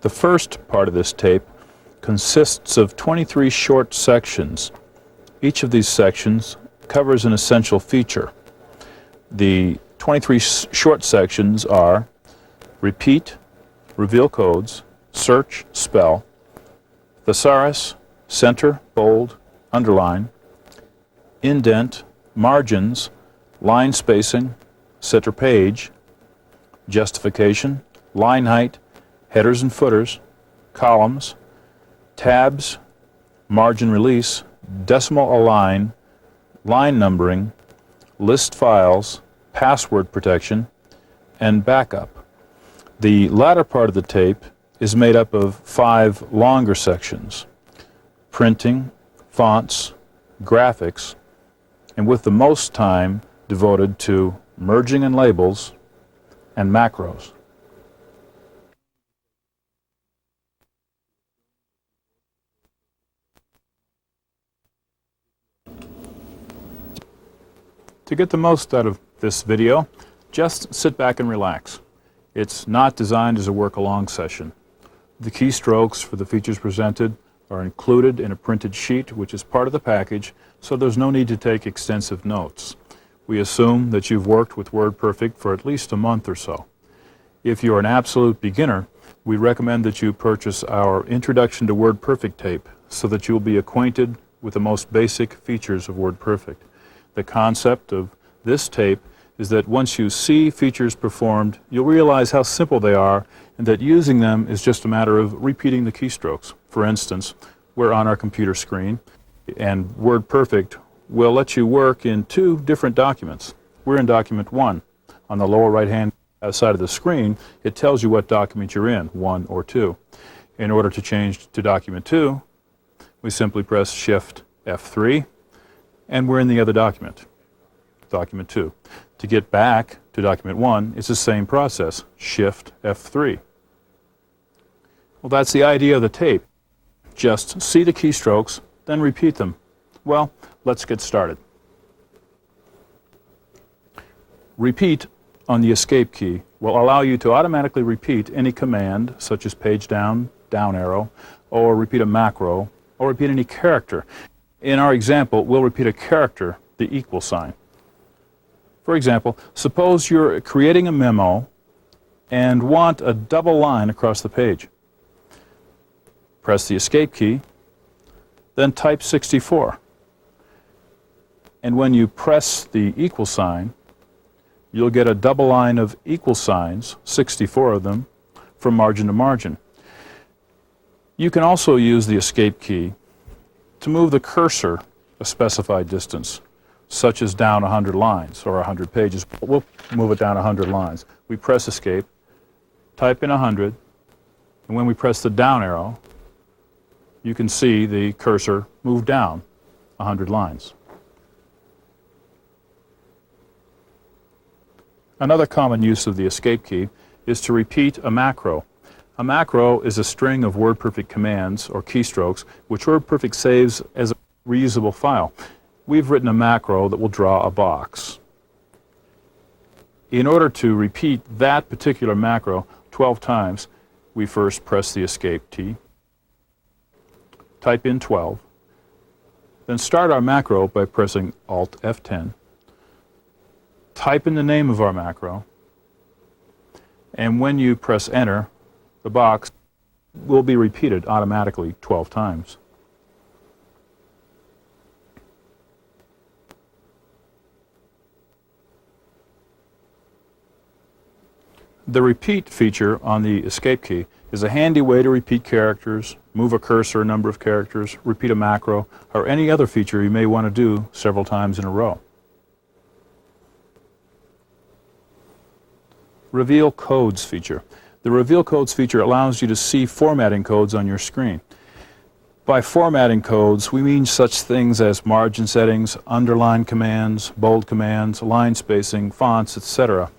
The first part of this tape consists of 23 short sections. Each of these sections covers an essential feature. The 23 short sections are repeat, reveal codes, search, spell, thesaurus, center, bold, underline, indent, margins, line spacing, center page, justification, line height, headers and footers, columns, tabs, margin release, decimal align, line numbering, list files, password protection, and backup. The latter part of the tape is made up of 5 longer sections: printing, fonts, graphics, and with the most time devoted to merging and labels and macros. To get the most out of this video, just sit back and relax. It's not designed as a work-along session. The keystrokes for the features presented are included in a printed sheet, which is part of the package, so there's no need to take extensive notes. We assume that you've worked with WordPerfect for at least a month or so. If you're an absolute beginner, we recommend that you purchase our Introduction to WordPerfect tape so that you'll be acquainted with the most basic features of WordPerfect. The concept of this tape is that once you see features performed, you'll realize how simple they are and that using them is just a matter of repeating the keystrokes. For instance, we're on our computer screen, and WordPerfect will let you work in 2 different documents. We're in document 1. On the lower right-hand side of the screen, it tells you what document you're in, 1 or 2. In order to change to document 2, we simply press Shift F3, and we're in the other document, document 2. To get back to document 1, it's the same process, Shift F3. Well, that's the idea of the tape. Just see the keystrokes, then repeat them. Well, let's get started. Repeat on the Escape key will allow you to automatically repeat any command, such as page down, down arrow, or repeat a macro, or repeat any character. In our example, we'll repeat a character, the equal sign. For example, suppose you're creating a memo and want a double line across the page. Press the Escape key, then type 64. And when you press the equal sign, you'll get a double line of equal signs, 64 of them, from margin to margin. You can also use the Escape key to move the cursor a specified distance, such as down 100 lines or 100 pages. We'll move it down 100 lines. We press Escape, type in 100, and when we press the down arrow, you can see the cursor move down 100 lines. Another common use of the Escape key is to repeat a macro. A macro is a string of WordPerfect commands or keystrokes which WordPerfect saves as a reusable file. We've written a macro that will draw a box. In order to repeat that particular macro 12 times, we first press the Escape key, type in 12, then start our macro by pressing Alt F10, type in the name of our macro, and when you press Enter, the box will be repeated automatically 12 times. The repeat feature on the Escape key is a handy way to repeat characters, move a cursor a number of characters, repeat a macro, or any other feature you may want to do several times in a row. Reveal Codes feature. The Reveal Codes feature allows you to see formatting codes on your screen. By formatting codes, we mean such things as margin settings, underline commands, bold commands, line spacing, fonts, etc.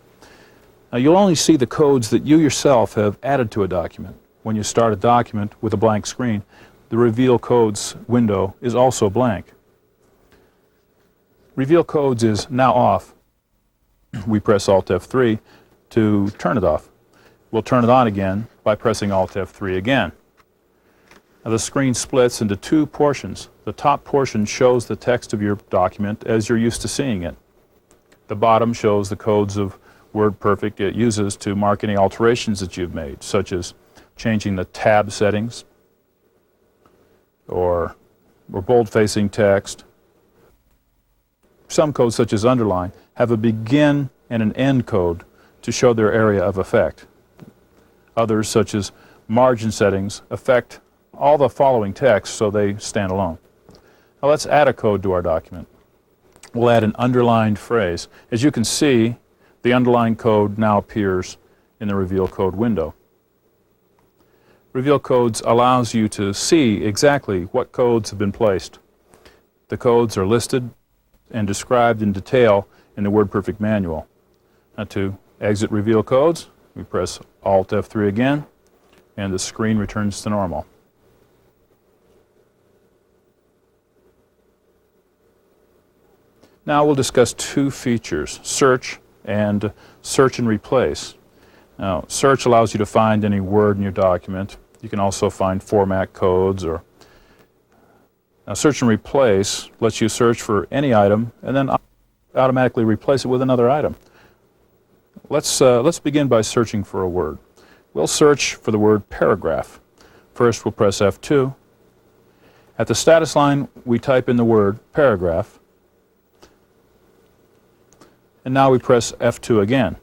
Now, you'll only see the codes that you yourself have added to a document. When you start a document with a blank screen, the Reveal Codes window is also blank. Reveal Codes is now off. We press Alt F3 to turn it off. We'll turn it on again by pressing Alt F3 again. Now the screen splits into two portions. The top portion shows the text of your document as you're used to seeing it. The bottom shows the codes of WordPerfect it uses to mark any alterations that you've made, such as changing the tab settings or bold-facing text. Some codes, such as underline, have a begin and an end code to show their area of effect. Others, such as margin settings, affect all the following text so they stand alone. Now let's add a code to our document. We'll add an underlined phrase. As you can see, the underlined code now appears in the Reveal Code window. Reveal Codes allows you to see exactly what codes have been placed. The codes are listed and described in detail in the WordPerfect manual. Now to exit Reveal Codes, we press Alt F3 again, and the screen returns to normal. Now we'll discuss two features, search and search and replace. Now, search allows you to find any word in your document. You can also find format codes. Now, search and replace lets you search for any item and then automatically replace it with another item. Let's begin by searching for a word. We'll search for the word paragraph. First, we'll press F2. At the status line, we type in the word paragraph. And now we press F2 again.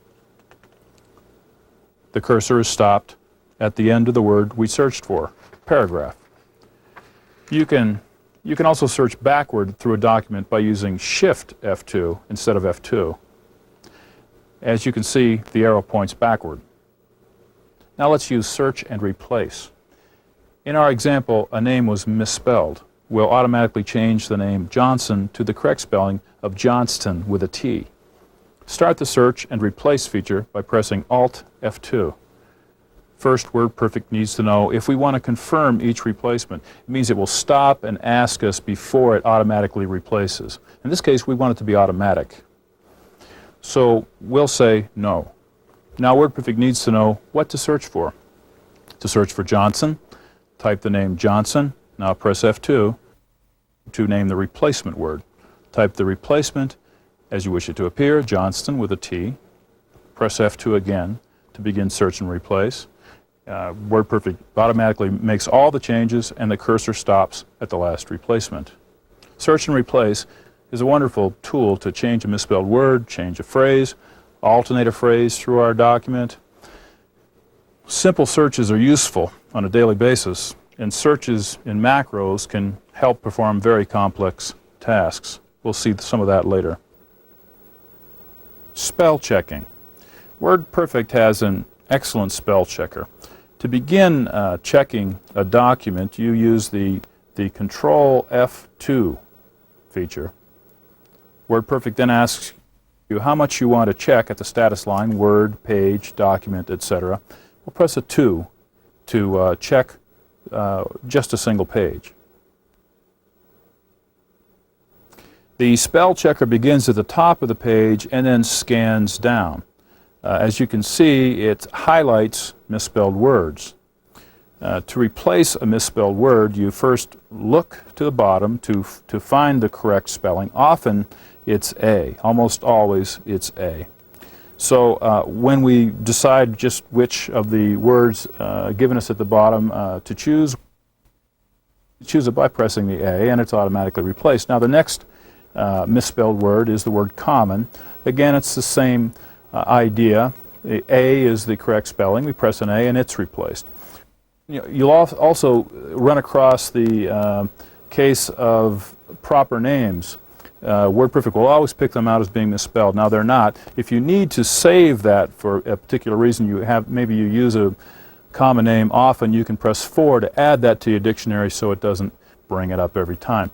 The cursor is stopped at the end of the word we searched for, paragraph. You can also search backward through a document by using Shift F2 instead of F2. As you can see, the arrow points backward. Now let's use search and replace. In our example, a name was misspelled. We'll automatically change the name Johnson to the correct spelling of Johnston with a T. Start the search and replace feature by pressing Alt F2. First, WordPerfect needs to know if we want to confirm each replacement. It means it will stop and ask us before it automatically replaces. In this case, we want it to be automatic. So we'll say no. Now WordPerfect needs to know what to search for. To search for Johnson, type the name Johnson. Now press F2 to name the replacement word. Type the replacement as you wish it to appear, Johnston with a T. Press F2 again to begin search and replace. WordPerfect automatically makes all the changes and the cursor stops at the last replacement. Search and replace is a wonderful tool to change a misspelled word, change a phrase, alternate a phrase through our document. Simple searches are useful on a daily basis, and searches in macros can help perform very complex tasks. We'll see some of that later. Spell checking. WordPerfect has an excellent spell checker. To begin checking a document, you use the Control F2 feature. WordPerfect then asks you how much you want to check at the status line, word, page, document, etc. We'll press a 2 to check just a single page. The spell checker begins at the top of the page and then scans down. As you can see, it highlights misspelled words. To replace a misspelled word, you first look to the bottom to find the correct spelling. Often it's A. Almost always it's A. So when we decide just which of the words given us at the bottom to choose it by pressing the A, and it's automatically replaced. Now the next misspelled word is the word common. Again, it's the same idea. A is the correct spelling. We press an A and it's replaced. You'll also run across the case of proper names. WordPerfect will always pick them out as being misspelled. Now they're not. If you need to save that for a particular reason, maybe you use a common name often, you can press 4 to add that to your dictionary so it doesn't bring it up every time.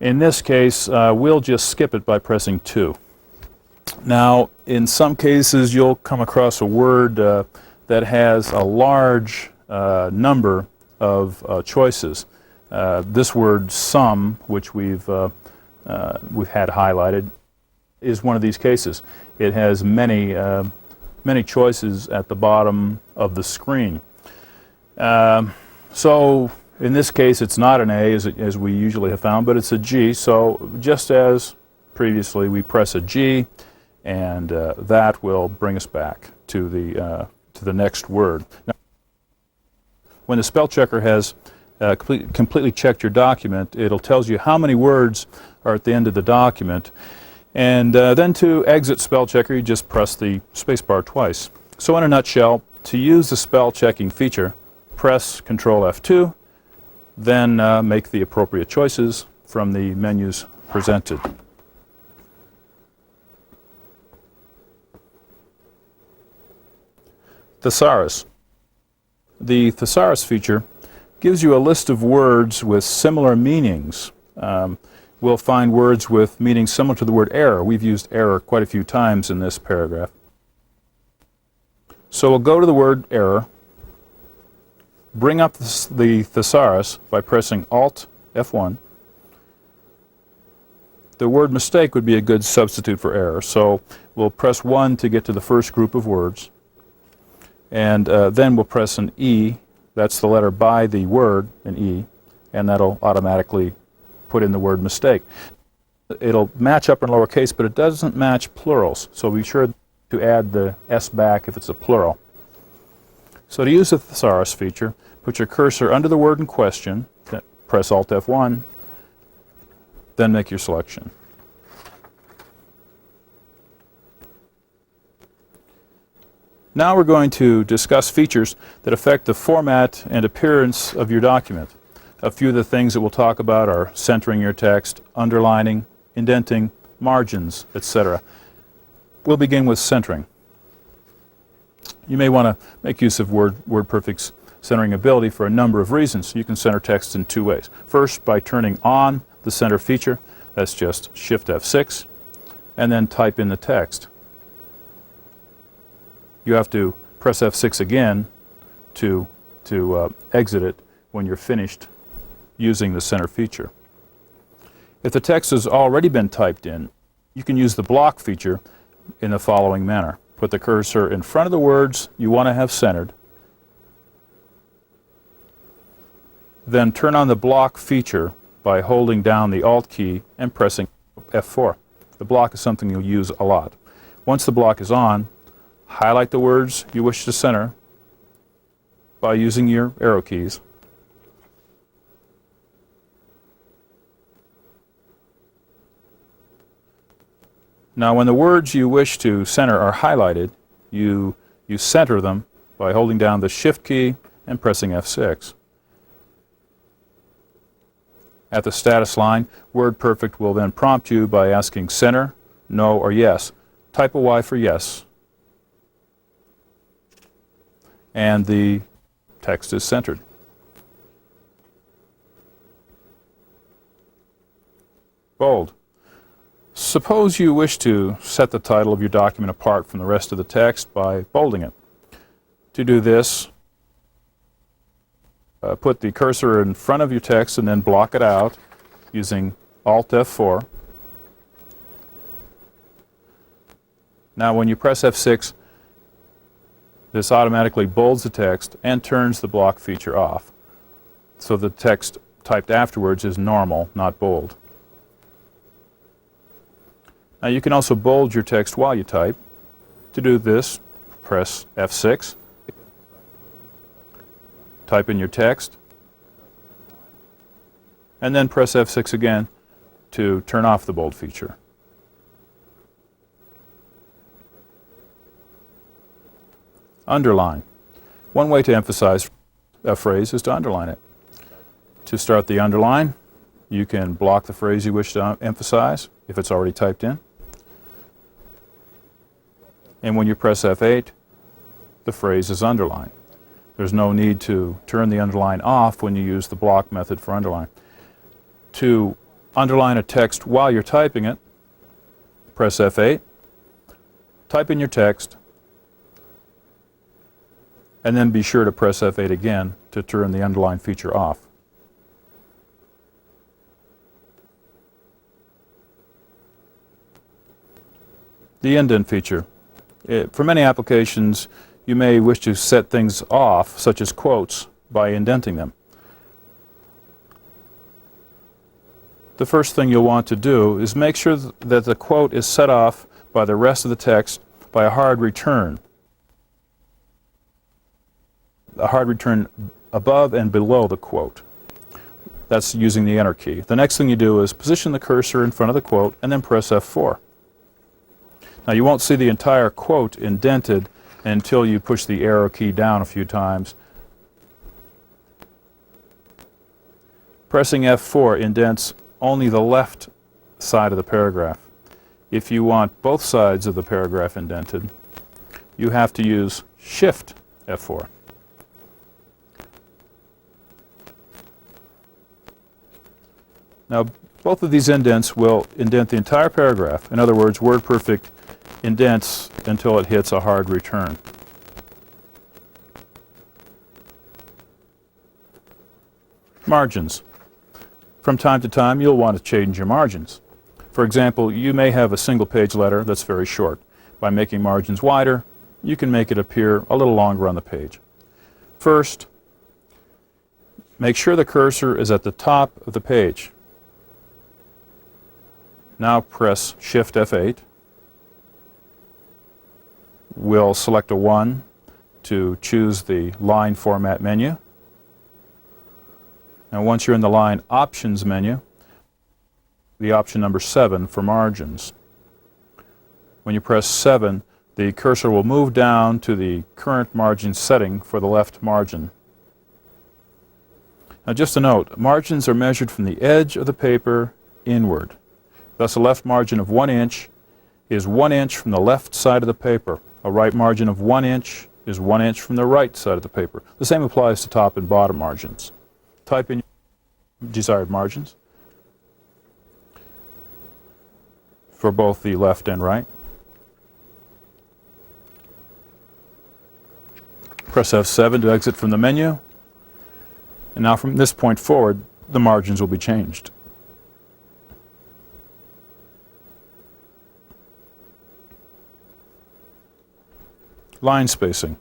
In this case, we'll just skip it by pressing 2. Now, in some cases, you'll come across a word that has a large number of choices. This word "some," which we've had highlighted, is one of these cases. It has many choices at the bottom of the screen. So in this case, it's not an A as we usually have found, but it's a G. So just as previously, we press a G, and that will bring us back to the next word. Now, when the spell checker has completely checked your document, it'll tells you how many words are at the end of the document. And then to exit spell checker, you just press the spacebar twice. So in a nutshell, to use the spell checking feature, press Control F2, then make the appropriate choices from the menus presented. Thesaurus. The thesaurus feature gives you a list of words with similar meanings. We'll find words with meanings similar to the word error. We've used error quite a few times in this paragraph. So we'll go to the word error, bring up the thesaurus by pressing Alt F1. The word mistake would be a good substitute for error, so we'll press 1 to get to the first group of words, and then we'll press an E. That's the letter by the word, an E, and that'll automatically put in the word mistake. It'll match upper and lowercase, but it doesn't match plurals, so be sure to add the S back if it's a plural. So to use the thesaurus feature, put your cursor under the word in question, press Alt F1, then make your selection. Now we're going to discuss features that affect the format and appearance of your document. A few of the things that we'll talk about are centering your text, underlining, indenting, margins, etc. We'll begin with centering. You may want to make use of WordPerfect's centering ability for a number of reasons. You can center text in two ways. First, by turning on the center feature. That's just Shift F6, and then type in the text. You have to press F6 again to exit it when you're finished using the center feature. If the text has already been typed in, you can use the block feature in the following manner. Put the cursor in front of the words you want to have centered, then turn on the block feature by holding down the Alt key and pressing F4. The block is something you'll use a lot. Once the block is on, highlight the words you wish to center by using your arrow keys. Now when the words you wish to center are highlighted, you center them by holding down the Shift key and pressing F6. At the status line, WordPerfect will then prompt you by asking center, no, or yes. Type a Y for yes, and the text is centered. Bold. Suppose you wish to set the title of your document apart from the rest of the text by bolding it. To do this, put the cursor in front of your text and then block it out using Alt F4. Now when you press F6, this automatically bolds the text and turns the block feature off. So the text typed afterwards is normal, not bold. Now you can also bold your text while you type. To do this, press F6. Type in your text, and then press F6 again to turn off the bold feature. Underline. One way to emphasize a phrase is to underline it. To start the underline, you can block the phrase you wish to emphasize if it's already typed in. And when you press F8, the phrase is underlined. There's no need to turn the underline off when you use the block method for underline. To underline a text while you're typing it, press F8, type in your text, and then be sure to press F8 again to turn the underline feature off. The indent feature. For many applications, you may wish to set things off, such as quotes, by indenting them. The first thing you'll want to do is make sure that the quote is set off by the rest of the text by a hard return. A hard return above and below the quote. That's using the Enter key. The next thing you do is position the cursor in front of the quote and then press F4. Now you won't see the entire quote indented until you push the arrow key down a few times. Pressing F4 indents only the left side of the paragraph. If you want both sides of the paragraph indented, you have to use Shift F4. Now, both of these indents will indent the entire paragraph. In other words, WordPerfect indents until it hits a hard return. Margins. From time to time, you'll want to change your margins. For example, you may have a single-page letter that's very short. By making margins wider, you can make it appear a little longer on the page. First, make sure the cursor is at the top of the page. Now press Shift F8. We'll select a 1 to choose the line format menu. Now once you're in the line options menu, the option number 7 for margins. When you press 7, the cursor will move down to the current margin setting for the left margin. Now just a note, margins are measured from the edge of the paper inward. Thus a left margin of 1 inch is 1 inch from the left side of the paper. A right margin of 1 inch is 1 inch from the right side of the paper. The same applies to top and bottom margins. Type in your desired margins for both the left and right. Press F7 to exit from the menu. And now from this point forward, the margins will be changed. Line spacing.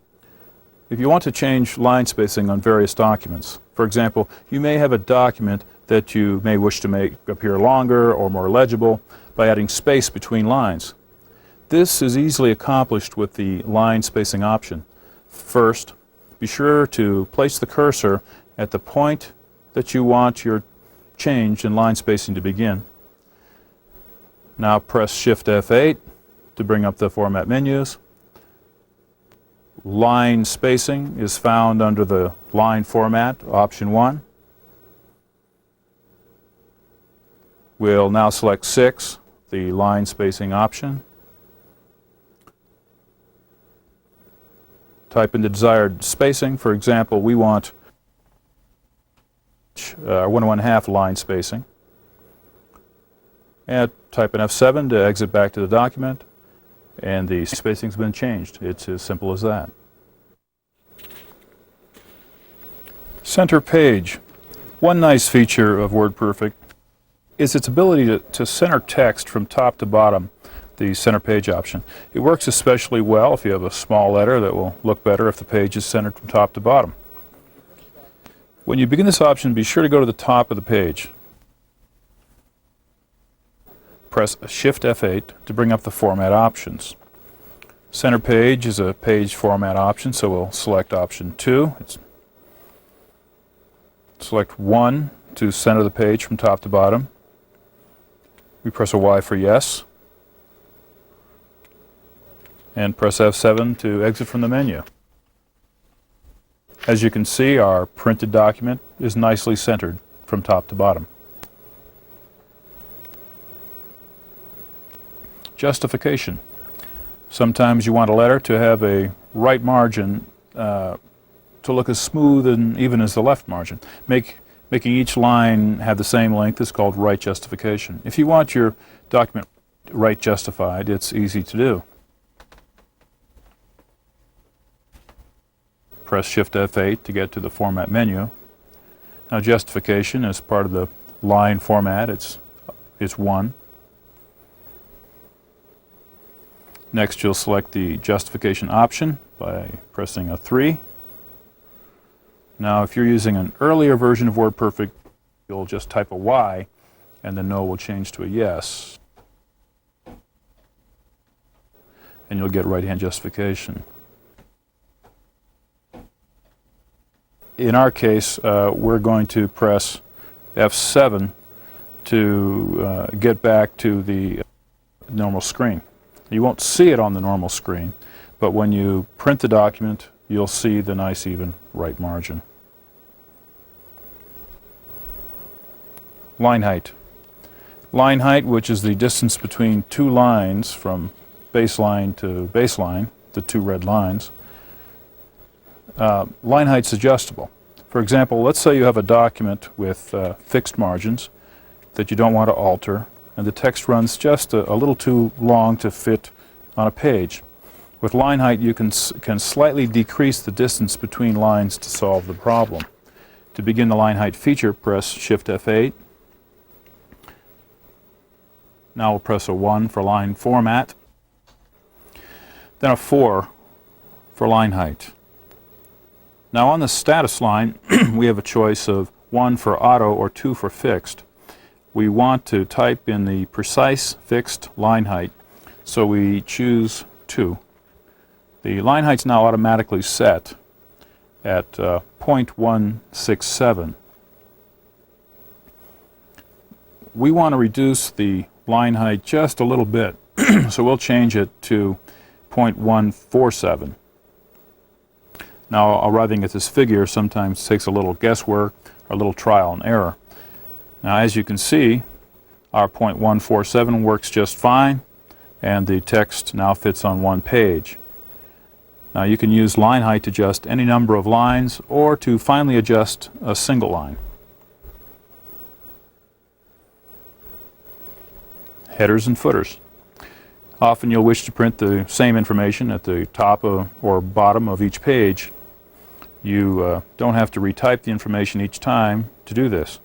If you want to change line spacing on various documents, for example, you may have a document that you may wish to make appear longer or more legible by adding space between lines. This is easily accomplished with the line spacing option. First, be sure to place the cursor at the point that you want your change in line spacing to begin. Now press Shift F8 to bring up the format menus. Line spacing is found under the line format, option 1. We'll now select 6, the line spacing option. Type in the desired spacing. For example, we want 1.5 line spacing. And type in F7 to exit back to the document. And the spacing's been changed. It's as simple as that. Center page. One nice feature of WordPerfect is its ability to center text from top to bottom, the center page option. It works especially well if you have a small letter that will look better if the page is centered from top to bottom. When you begin this option, be sure to go to the top of the page. Press Shift F8 to bring up the format options. Center page is a page format option, so we'll select option 2. Select 1 to center the page from top to bottom. We press a Y for yes. And press F7 to exit from the menu. As you can see, our printed document is nicely centered from top to bottom. Justification. Sometimes you want a letter to have a right margin to look as smooth and even as the left margin. Making each line have the same length is called right justification. If you want your document right justified, it's easy to do. Press Shift F8 to get to the format menu. Now justification is part of the line format. It's 1. Next, you'll select the justification option by pressing a 3. Now, if you're using an earlier version of WordPerfect, you'll just type a Y, and the no will change to a yes. And you'll get right-hand justification. In our case, we're going to press F7 to get back to the normal screen. You won't see it on the normal screen, but when you print the document, you'll see the nice even right margin. Line height. Line height, which is the distance between two lines from baseline to baseline, the two red lines. Line height's adjustable. For example, let's say you have a document with fixed margins that you don't want to alter, and the text runs just a little too long to fit on a page. With line height, you can slightly decrease the distance between lines to solve the problem. To begin the line height feature, press Shift F8. Now we'll press a 1 for line format, then a 4 for line height. Now on the status line, we have a choice of 1 for auto or 2 for fixed. We want to type in the precise fixed line height, so we choose 2. The line height's now automatically set at 0.167. We want to reduce the line height just a little bit, so we'll change it to 0.147. Now, arriving at this figure sometimes takes a little guesswork or a little trial and error. Now, as you can see, our 0.147 works just fine, and the text now fits on one page. Now, you can use line height to adjust any number of lines or to finally adjust a single line. Headers and footers. Often you'll wish to print the same information at the top or bottom of each page. You don't have to retype the information each time to do this.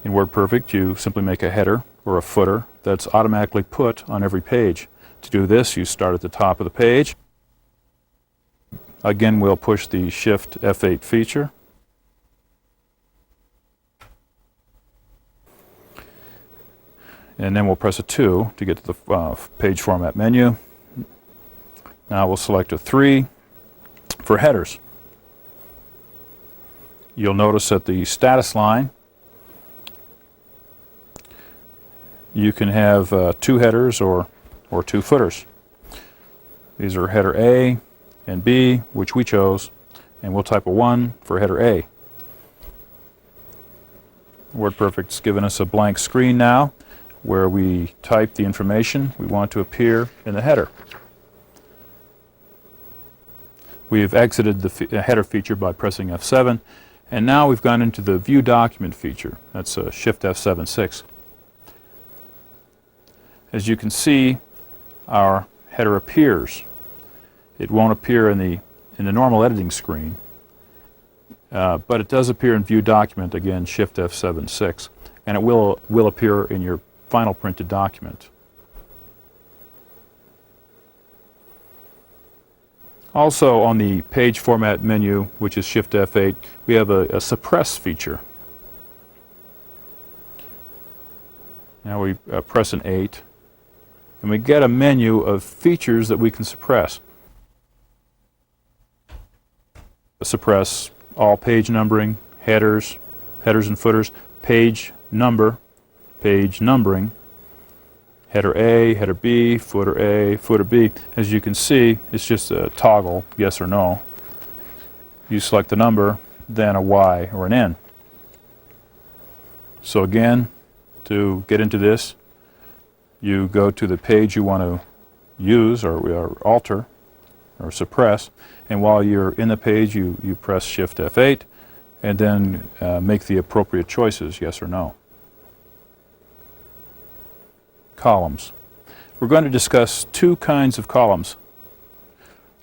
In WordPerfect, you simply make a header or a footer that's automatically put on every page. To do this, you start at the top of the page. Again, we'll push the Shift F8 feature. And then we'll press a 2 to get to the page format menu. Now we'll select a 3 for headers. You'll notice at the status line, you can have 2 headers or 2 footers. These are header A and B, which we chose, and we'll type a 1 for header A. WordPerfect's given us a blank screen now, where we type the information we want to appear in the header. We've exited the header feature by pressing F7, and now we've gone into the View Document feature. That's Shift F7-6. As you can see, our header appears. It won't appear in the normal editing screen, but it does appear in View Document, again, Shift F7-6, and it will appear in your final printed document. Also on the page format menu, which is Shift F8, we have a suppress feature. Now we press an 8, and we get a menu of features that we can suppress. Suppress all page numbering, headers and footers, page number, page numbering, header A, header B, footer A, footer B. As you can see, it's just a toggle, yes or no. You select the number, then a Y or an N. So again, to get into this, you go to the page you want to use or alter or suppress, and while you're in the page, you press Shift F8 and then make the appropriate choices, yes or no. Columns. We're going to discuss 2 kinds of columns: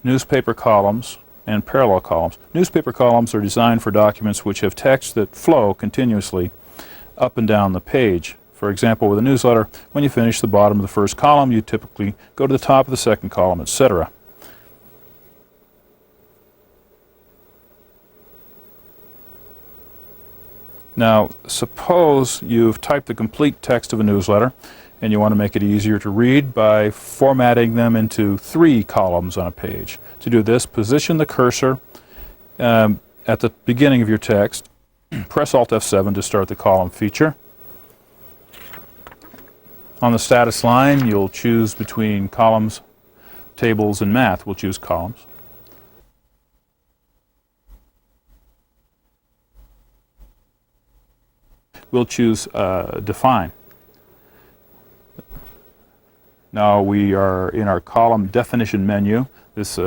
newspaper columns and parallel columns. Newspaper columns are designed for documents which have text that flow continuously up and down the page. For example, with a newsletter, when you finish the bottom of the first column, you typically go to the top of the second column, etc. Now, suppose you've typed the complete text of a newsletter and you want to make it easier to read by formatting them into 3 columns on a page. To do this, position the cursor at the beginning of your text. Press Alt F7 to start the column feature. On the status line, you'll choose between columns, tables, and math. We'll choose columns. We'll choose define. Now we are in our column definition menu. This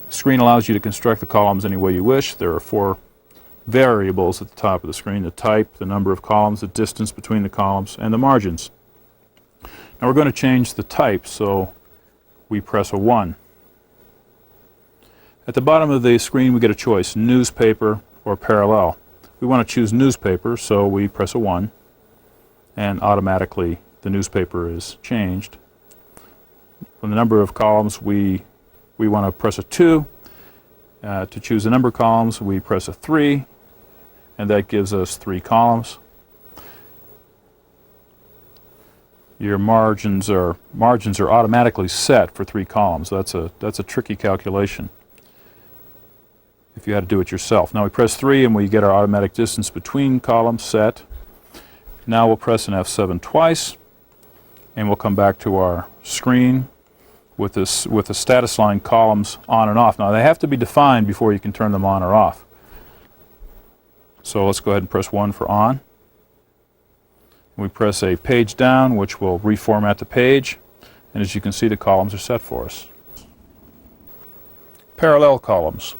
screen allows you to construct the columns any way you wish. There are 4 variables at the top of the screen: the type, the number of columns, the distance between the columns, and the margins. Now we're going to change the type, so we press a 1. At the bottom of the screen we get a choice: newspaper or parallel. We want to choose newspaper, so we press a 1, and automatically the newspaper is changed. For the number of columns, we want to press a 2. To choose the number of columns, we press a 3, and that gives us 3 columns. Your margins are automatically set for 3 columns. That's a tricky calculation if you had to do it yourself. Now we press 3 and we get our automatic distance between columns set. Now we'll press an F7 twice and we'll come back to our screen with the status line columns on and off. Now they have to be defined before you can turn them on or off. So let's go ahead and press 1 for on. We press a page down, which will reformat the page, and as you can see, the columns are set for us. Parallel columns.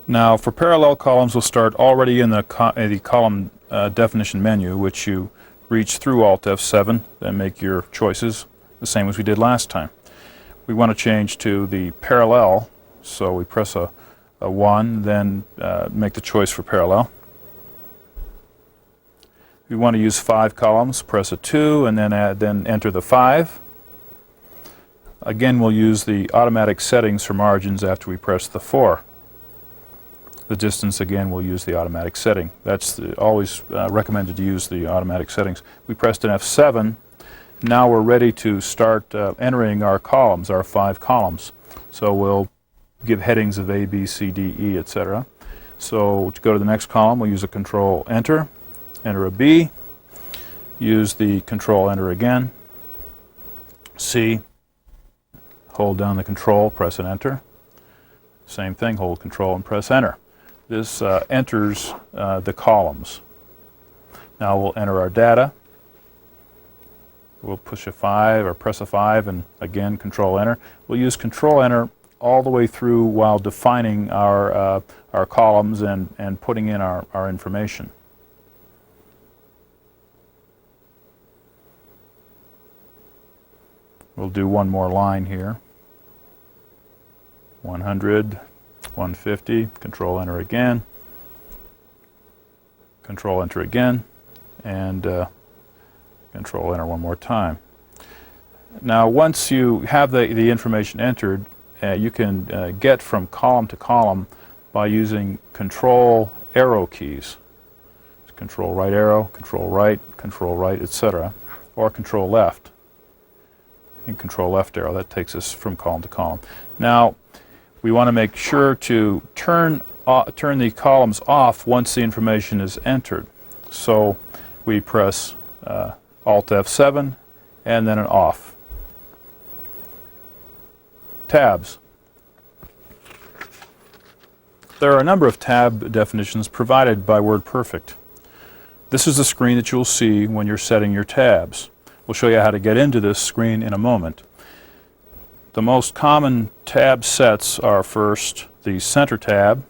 Now for parallel columns, we'll start already in the column definition menu, which you reach through Alt F7 and make your choices the same as we did last time. We want to change to the parallel, so we press a 1, then make the choice for parallel. We want to use 5 columns, press a 2, and then enter the 5. Again, we'll use the automatic settings for margins after we press the 4. The distance, again, we'll use the automatic setting. That's always recommended to use the automatic settings. We pressed an F7. Now we're ready to start entering our columns, our 5 columns. So we'll give headings of A, B, C, D, E, etc. So to go to the next column, we'll use a Control Enter. Enter a B, use the Control Enter again, C, hold down the Control, press and Enter. Same thing, hold Control and press Enter. This enters the columns. Now we'll enter our data. We'll push a 5 or press a 5 and again Control Enter. We'll use Control Enter all the way through while defining our columns and putting in our information. We'll do one more line here. 100, 150, Control Enter again, Control Enter again, and Control Enter one more time. Now once you have the information entered, you can get from column to column by using Control arrow keys. Control right arrow, Control right, etc., or Control left. And Control left arrow, that takes us from column to column. Now we want to make sure to turn the columns off once the information is entered. So we press Alt F7 and then an off. Tabs. There are a number of tab definitions provided by WordPerfect. This is the screen that you'll see when you're setting your tabs. We'll show you how to get into this screen in a moment. The most common tab sets are first the Center tab,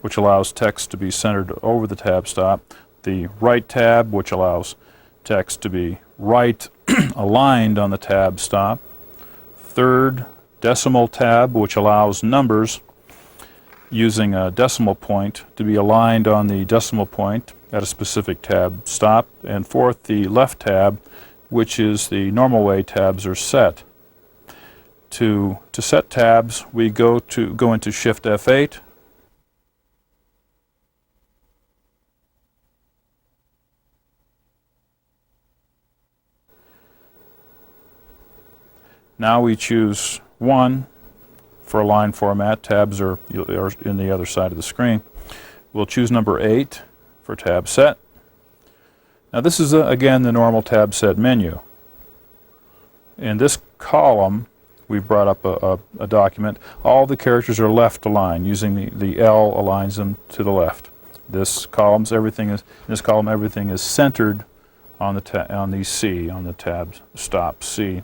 which allows text to be centered over the tab stop, the Right tab, which allows text to be right aligned on the tab stop, third, Decimal tab, which allows numbers using a decimal point to be aligned on the decimal point at a specific tab stop, and fourth, the Left tab, which is the normal way tabs are set. To set tabs, we go into Shift F8, Now we choose 1 for align format. Tabs are in the other side of the screen. We'll choose number 8 for tab set. Now this is again the normal tab set menu. In this column we've brought up a document. All the characters are left aligned. Using the L aligns them to the left. In this column everything is centered on the C, on the tab stop C.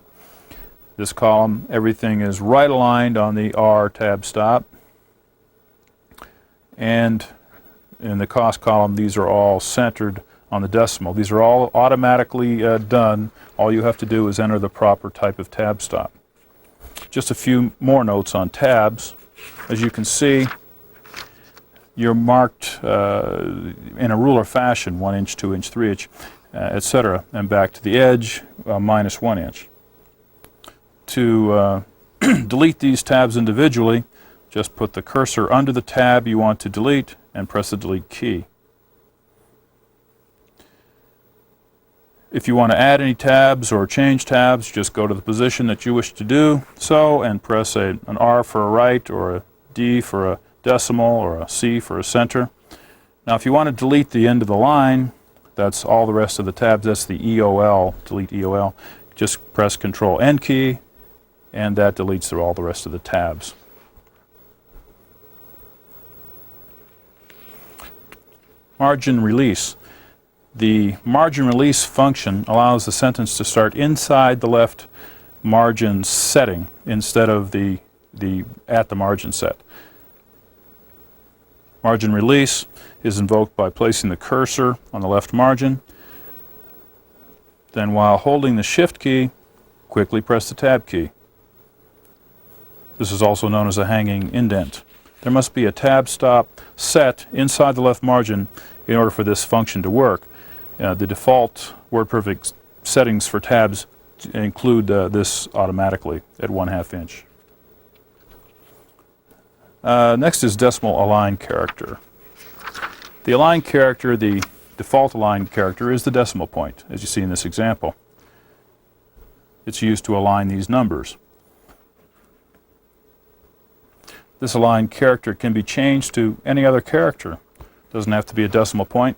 This column, everything is right aligned on the R tab stop. And in the cost column, these are all centered on the decimal. These are all automatically done. All you have to do is enter the proper type of tab stop. Just a few more notes on tabs. As you can see, you're marked in a ruler fashion, 1 inch, 2 inch, 3 inch, etc. And back to the edge, -1 inch. To delete these tabs individually, just put the cursor under the tab you want to delete and press the delete key. If you want to add any tabs or change tabs, just go to the position that you wish to do so and press an R for a right, or a D for a decimal, or a C for a center. Now if you want to delete the end of the line, that's all the rest of the tabs, that's the EOL, delete EOL. Just press Control N key and that deletes all the rest of the tabs. Margin release. The margin release function allows the sentence to start inside the left margin setting instead of the at the margin set. Margin release is invoked by placing the cursor on the left margin. Then while holding the Shift key, quickly press the Tab key. This is also known as a hanging indent. There must be a tab stop set inside the left margin in order for this function to work. The default WordPerfect settings for tabs include this automatically at 1/2 inch. Next is decimal align character. The align character, the default align character, is the decimal point, as you see in this example. It's used to align these numbers. This align character can be changed to any other character. It doesn't have to be a decimal point.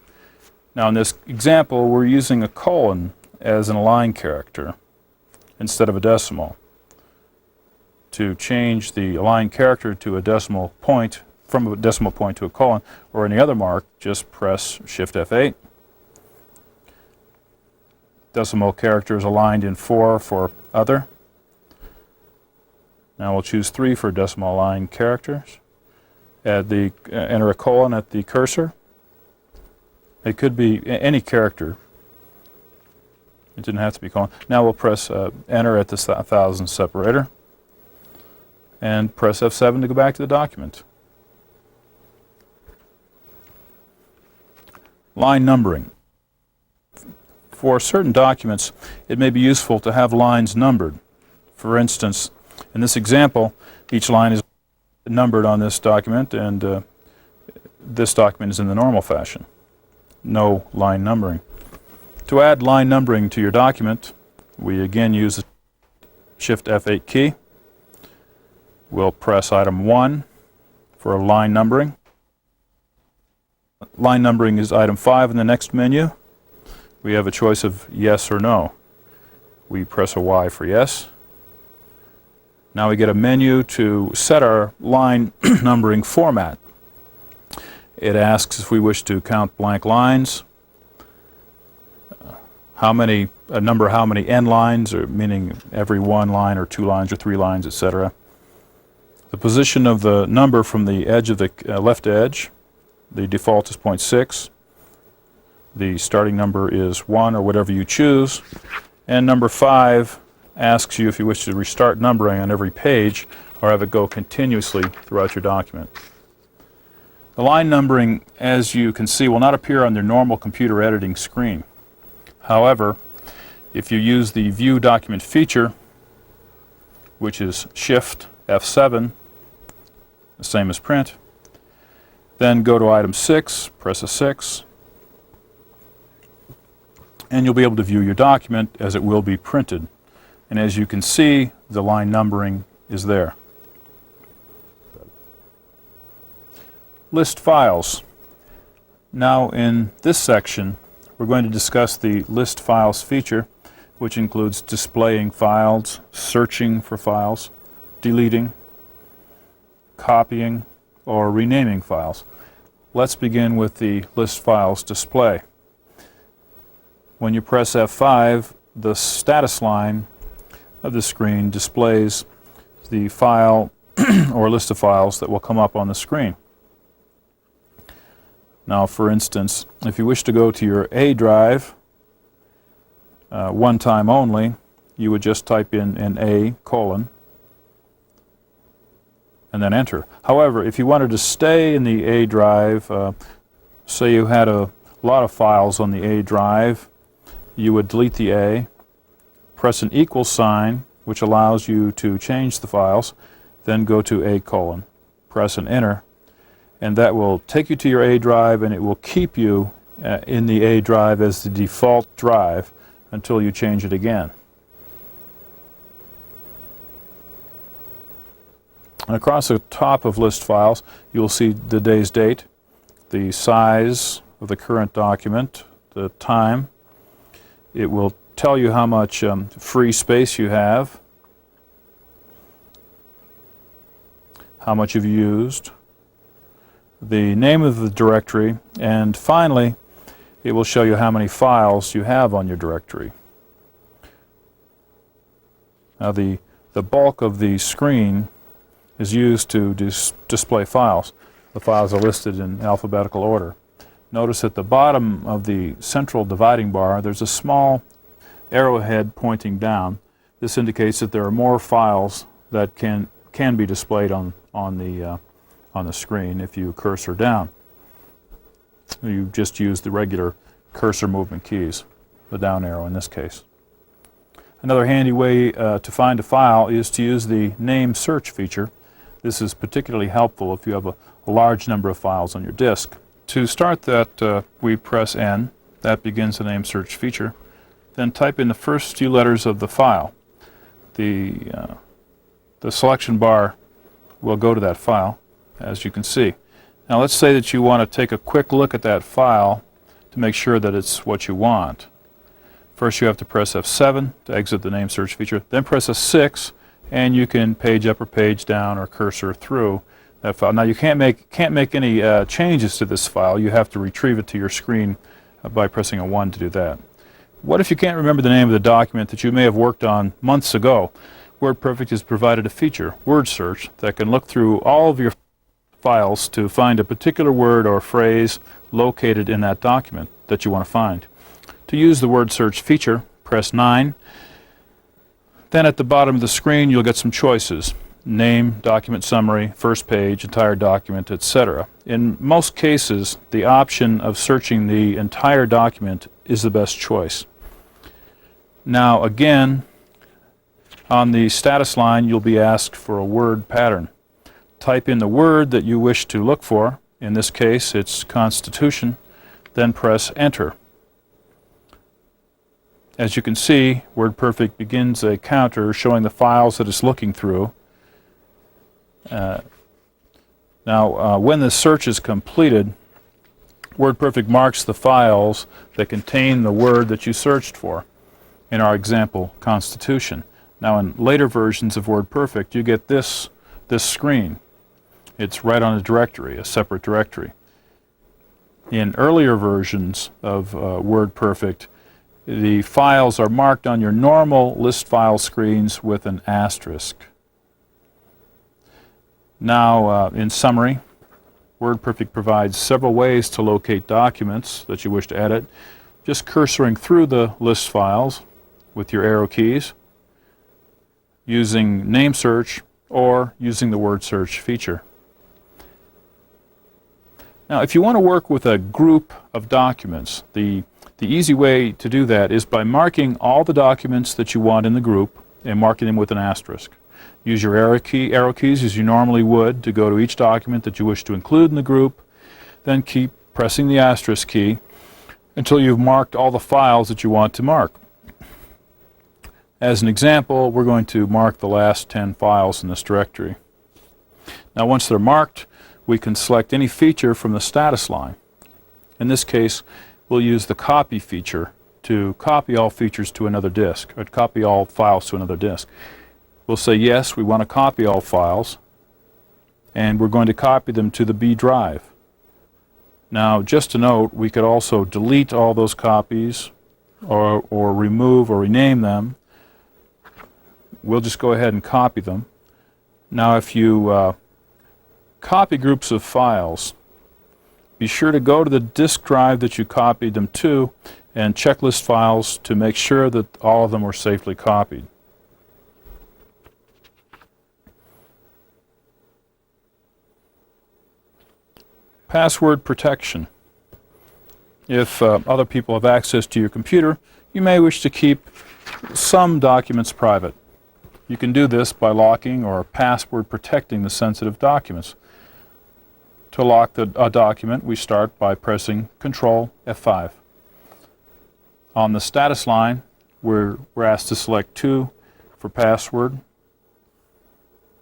Now in this example, we're using a colon as an align character instead of a decimal. To change the align character to a decimal point, from a decimal point to a colon, or any other mark, just press Shift F8. Decimal character is aligned in 4 for other. Now we'll choose 3 for decimal aligned characters. Enter a colon at the cursor. It could be any character. It didn't have to be colon. Now we'll press Enter at this 1000 separator and press F7 to go back to the document. Line numbering. For certain documents, it may be useful to have lines numbered. For instance, in this example, each line is numbered on this document, and this document is in the normal fashion. No line numbering. To add line numbering to your document, we again use the Shift F8 key. We'll press item 1 for line numbering. Line numbering is item 5 in the next menu. We have a choice of yes or no. We press a Y for yes. Now we get a menu to set our line numbering format. It asks if we wish to count blank lines, how many end lines, or meaning every 1 line or 2 lines or 3 lines, etc. The position of the number from the edge of the left edge. The default is 0.6. The starting number is 1 or whatever you choose. And number 5 asks you if you wish to restart numbering on every page or have it go continuously throughout your document. The line numbering, as you can see, will not appear on their normal computer editing screen. However, if you use the View Document feature, which is Shift F7, the same as print, then go to item 6, press a 6, and you'll be able to view your document as it will be printed. And as you can see, the line numbering is there. List files. Now in this section, we're going to discuss the List Files feature, which includes displaying files, searching for files, deleting, copying, or renaming files. Let's begin with the List Files display. When you press F5, the status line of the screen displays the file or list of files that will come up on the screen. Now, for instance, if you wish to go to your A drive one time only, you would just type in an A : and then enter. However, if you wanted to stay in the A drive, say you had a lot of files on the A drive, you would delete the A, press an equal sign, which allows you to change the files, then go to A : press and enter, and that will take you to your A drive, and it will keep you in the A drive as the default drive until you change it again. And across the top of list files, you'll see the day's date, the size of the current document, the time. It will tell you how much free space you have, how much you've used, the name of the directory, and finally, it will show you how many files you have on your directory. Now, the bulk of the screen is used to display files. The files are listed in alphabetical order. Notice at the bottom of the central dividing bar, there's a small arrowhead pointing down. This indicates that there are more files that can be displayed on the screen if you cursor down. You just use the regular cursor movement keys, the down arrow in this case. Another handy way to find a file is to use the name search feature. This is particularly helpful if you have a large number of files on your disk. To start that, we press N. That begins the name search feature. Then type in the first few letters of the file. The selection bar will go to that file, as you can see. Now let's say that you want to take a quick look at that file to make sure that it's what you want. First you have to press F7 to exit the name search feature, then press F6 and you can page up or page down or cursor through that file. Now you can't make any changes to this file. You have to retrieve it to your screen by pressing a 1 to do that. What if you can't remember the name of the document that you may have worked on months ago? WordPerfect has provided a feature, Word Search, that can look through all of your files to find a particular word or phrase located in that document that you want to find. To use the Word Search feature, press 9. Then at the bottom of the screen you'll get some choices. Name, document summary, first page, entire document, etc. In most cases, the option of searching the entire document is the best choice. Now again, on the status line you'll be asked for a word pattern. Type in the word that you wish to look for. In this case it's Constitution, then press enter. As you can see, WordPerfect begins a counter showing the files that it's looking through. When the search is completed, WordPerfect marks the files that contain the word that you searched for. In our example, Constitution. Now in later versions of WordPerfect you get this screen. It's right on a directory, a separate directory. In earlier versions of WordPerfect, the files are marked on your normal list file screens with an asterisk. Now, in summary, WordPerfect provides several ways to locate documents that you wish to edit. Just cursoring through the list files with your arrow keys, using name search, or using the word search feature. Now, if you want to work with a group of documents, the easy way to do that is by marking all the documents that you want in the group and marking them with an asterisk. Use your arrow keys as you normally would to go to each document that you wish to include in the group. Then keep pressing the asterisk key until you've marked all the files that you want to mark. As an example, we're going to mark the last 10 files in this directory. Now once they're marked, we can select any feature from the status line. In this case, we'll use the copy feature to copy all features to another disk, or copy all files to another disk. We'll say yes, we want to copy all files, and we're going to copy them to the B drive. Now just to note, we could also delete all those copies or remove or rename them. We'll just go ahead and copy them. Now if you copy groups of files, be sure to go to the disk drive that you copied them to and checklist files to make sure that all of them were safely copied. Password protection. If other people have access to your computer, you may wish to keep some documents private. You can do this by locking or password protecting the sensitive documents. To lock a document, we start by pressing Control F5. On the status line, we're asked to select 2 for password,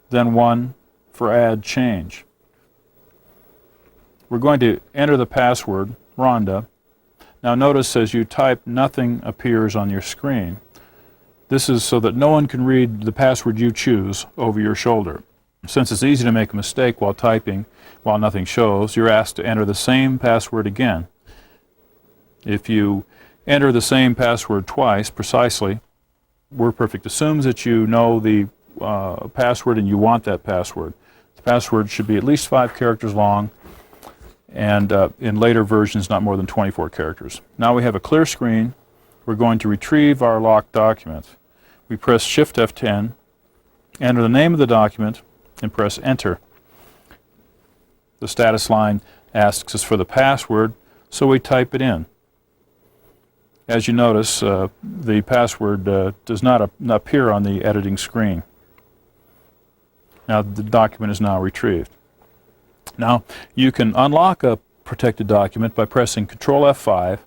then 1 for add change. We're going to enter the password, Rhonda. Now notice as you type, nothing appears on your screen. This is so that no one can read the password you choose over your shoulder. Since it's easy to make a mistake while typing, while nothing shows, you're asked to enter the same password again. If you enter the same password twice, precisely, WordPerfect assumes that you know the password and you want that password. The password should be at least 5 characters long, and in later versions not more than 24 characters. Now we have a clear screen. We're going to retrieve our locked document. We press Shift F10, enter the name of the document, and press Enter. The status line asks us for the password, so we type it in. As you notice, the password does not appear on the editing screen. Now the document is now retrieved. Now you can unlock a protected document by pressing Control F5,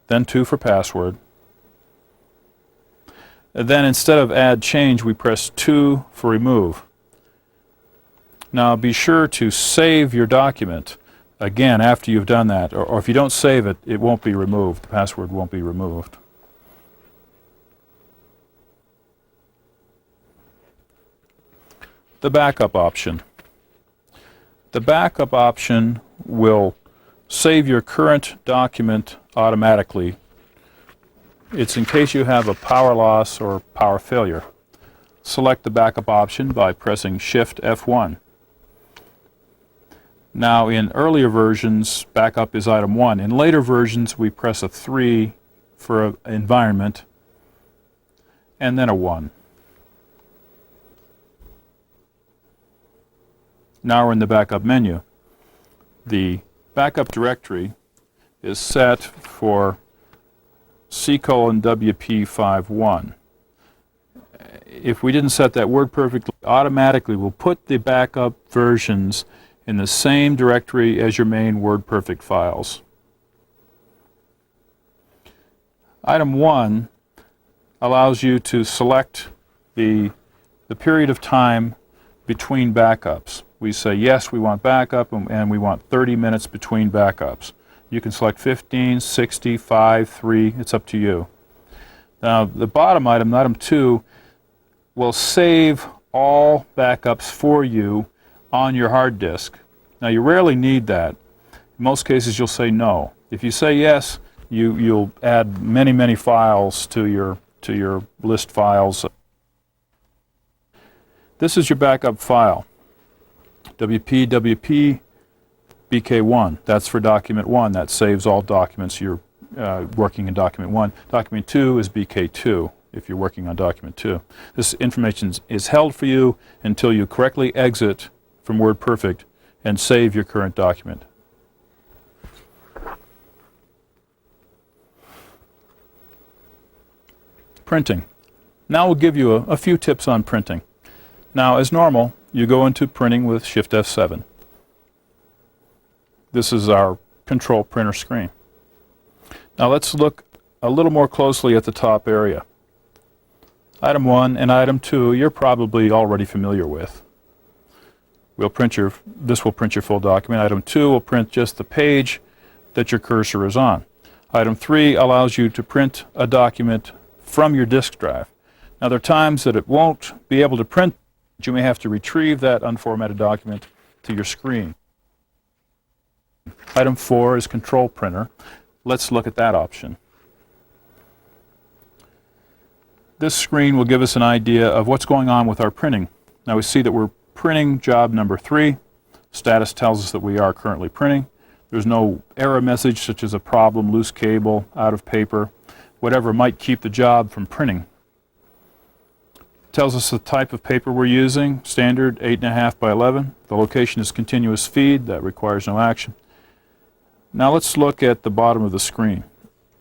then 2 for password. And then instead of add change, we press 2 for remove. Now be sure to save your document again after you've done that, or if you don't save it, it won't be removed. The password won't be removed. The backup option. The backup option will save your current document automatically. It's in case you have a power loss or power failure. Select the backup option by pressing Shift F1. Now in earlier versions, backup is item 1. In later versions, we press a 3 for environment and then a 1. Now we're in the backup menu. The backup directory is set for C:WP51. If we didn't set that, WordPerfect automatically will put the backup versions in the same directory as your main WordPerfect files. Item 1 allows you to select the period of time between backups. We say yes, we want backup, and we want 30 minutes between backups. You can select 15, 60, 5, 3, it's up to you. Now the bottom item, item 2, will save all backups for you on your hard disk. Now you rarely need that. In most cases you'll say no. If you say yes, you'll add many files to your list files. This is your backup file. WP BK1. That's for document 1. That saves all documents you're working in document 1. Document 2 is BK2 if you're working on document 2. This information is held for you until you correctly exit from WordPerfect and save your current document. Printing. Now we'll give you a few tips on printing. Now, as normal, you go into printing with Shift F7. This is our control printer screen. Now let's look a little more closely at the top area. Item 1 and Item 2 you're probably already familiar with. This will print your full document. Item 2 will print just the page that your cursor is on. Item 3 allows you to print a document from your disk drive. Now there are times that it won't be able to print. You may have to retrieve that unformatted document to your screen. Item 4 is Control Printer. Let's look at that option. This screen will give us an idea of what's going on with our printing. Now we see that we're printing job number 3. Status tells us that we are currently printing. There's no error message such as a problem, loose cable, out of paper, whatever might keep the job from printing. It tells us the type of paper we're using, standard 8.5 by 11. The location is continuous feed, that requires no action. Now let's look at the bottom of the screen.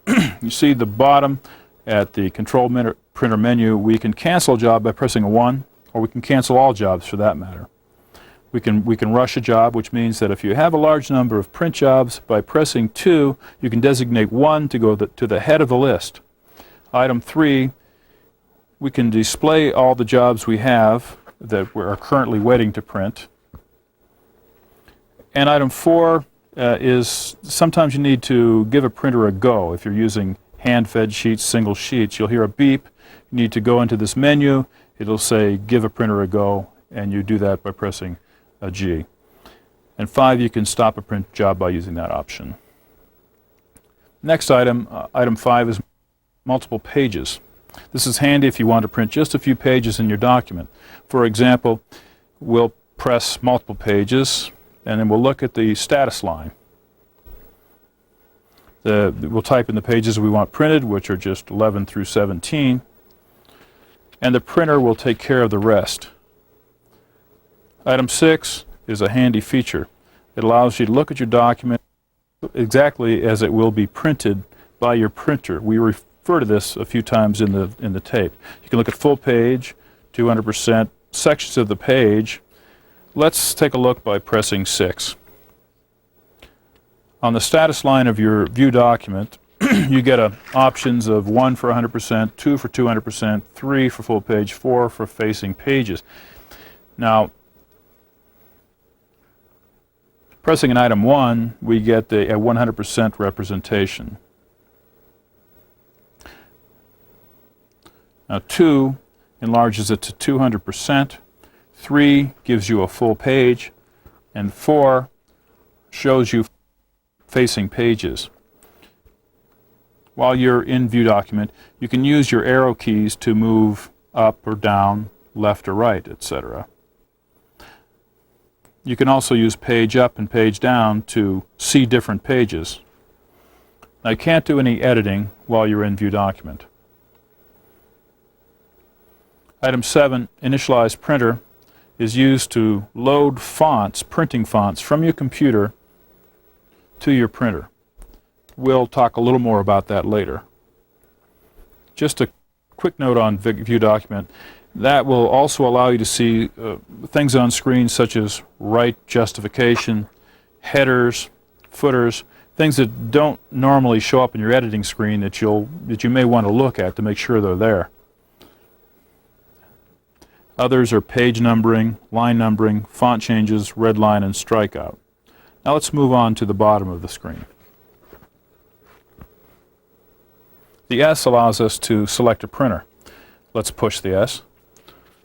You see the bottom at the Control Printer menu, we can cancel a job by pressing a 1, or we can cancel all jobs for that matter. We can rush a job, which means that if you have a large number of print jobs, by pressing 2, you can designate 1 to go to the head of the list. Item 3, we can display all the jobs we have that we are currently waiting to print. And item 4 is sometimes you need to give a printer a go. If you're using hand-fed sheets, single sheets, you'll hear a beep. You need to go into this menu. It'll say, give a printer a go, and you do that by pressing a G. And 5, you can stop a print job by using that option. Next item, item 5 is multiple pages. This is handy if you want to print just a few pages in your document. For example, we'll press multiple pages, and then we'll look at the status line. We'll type in the pages we want printed, which are just 11 through 17, and the printer will take care of the rest. Item 6 is a handy feature. It allows you to look at your document exactly as it will be printed by your printer. We refer to this a few times in the tape. You can look at full page, 200%, sections of the page. Let's take a look by pressing 6. On the status line of your view document, you get options of 1 for 100%, 2 for 200%, 3 for full page, 4 for facing pages. Now, pressing an item 1, we get a 100% representation. Now 2 enlarges it to 200%, 3 gives you a full page, and 4 shows you facing pages. While you're in view document, you can use your arrow keys to move up or down, left or right, etc. You can also use page up and page down to see different pages. Now you can't do any editing while you're in view document. Item 7, initialize printer, is used to load fonts, printing fonts, from your computer to your printer. We'll talk a little more about that later. Just a quick note on view document. That will also allow you to see things on screen such as right justification, headers, footers, things that don't normally show up in your editing screen that you may want to look at to make sure they're there. Others are page numbering, line numbering, font changes, red line, and strikeout. Now let's move on to the bottom of the screen. The S allows us to select a printer. Let's push the S.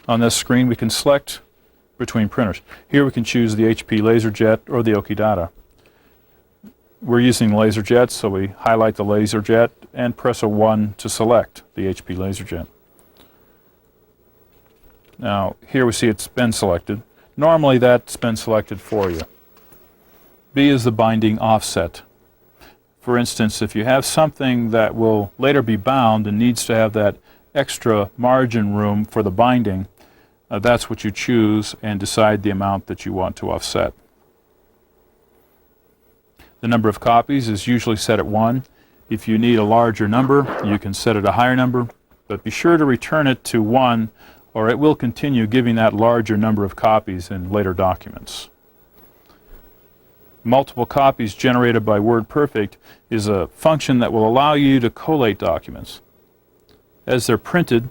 On this screen we can select between printers. Here we can choose the HP LaserJet or the Okidata. We're using LaserJet, so we highlight the LaserJet and press a 1 to select the HP LaserJet. Now here we see it's been selected. Normally that's been selected for you. B is the binding offset. For instance, if you have something that will later be bound and needs to have that extra margin room for the binding, that's what you choose and decide the amount that you want to offset. The number of copies is usually set at 1. If you need a larger number, you can set it a higher number, but be sure to return it to 1 or it will continue giving that larger number of copies in later documents. Multiple copies generated by WordPerfect is a function that will allow you to collate documents. As they're printed,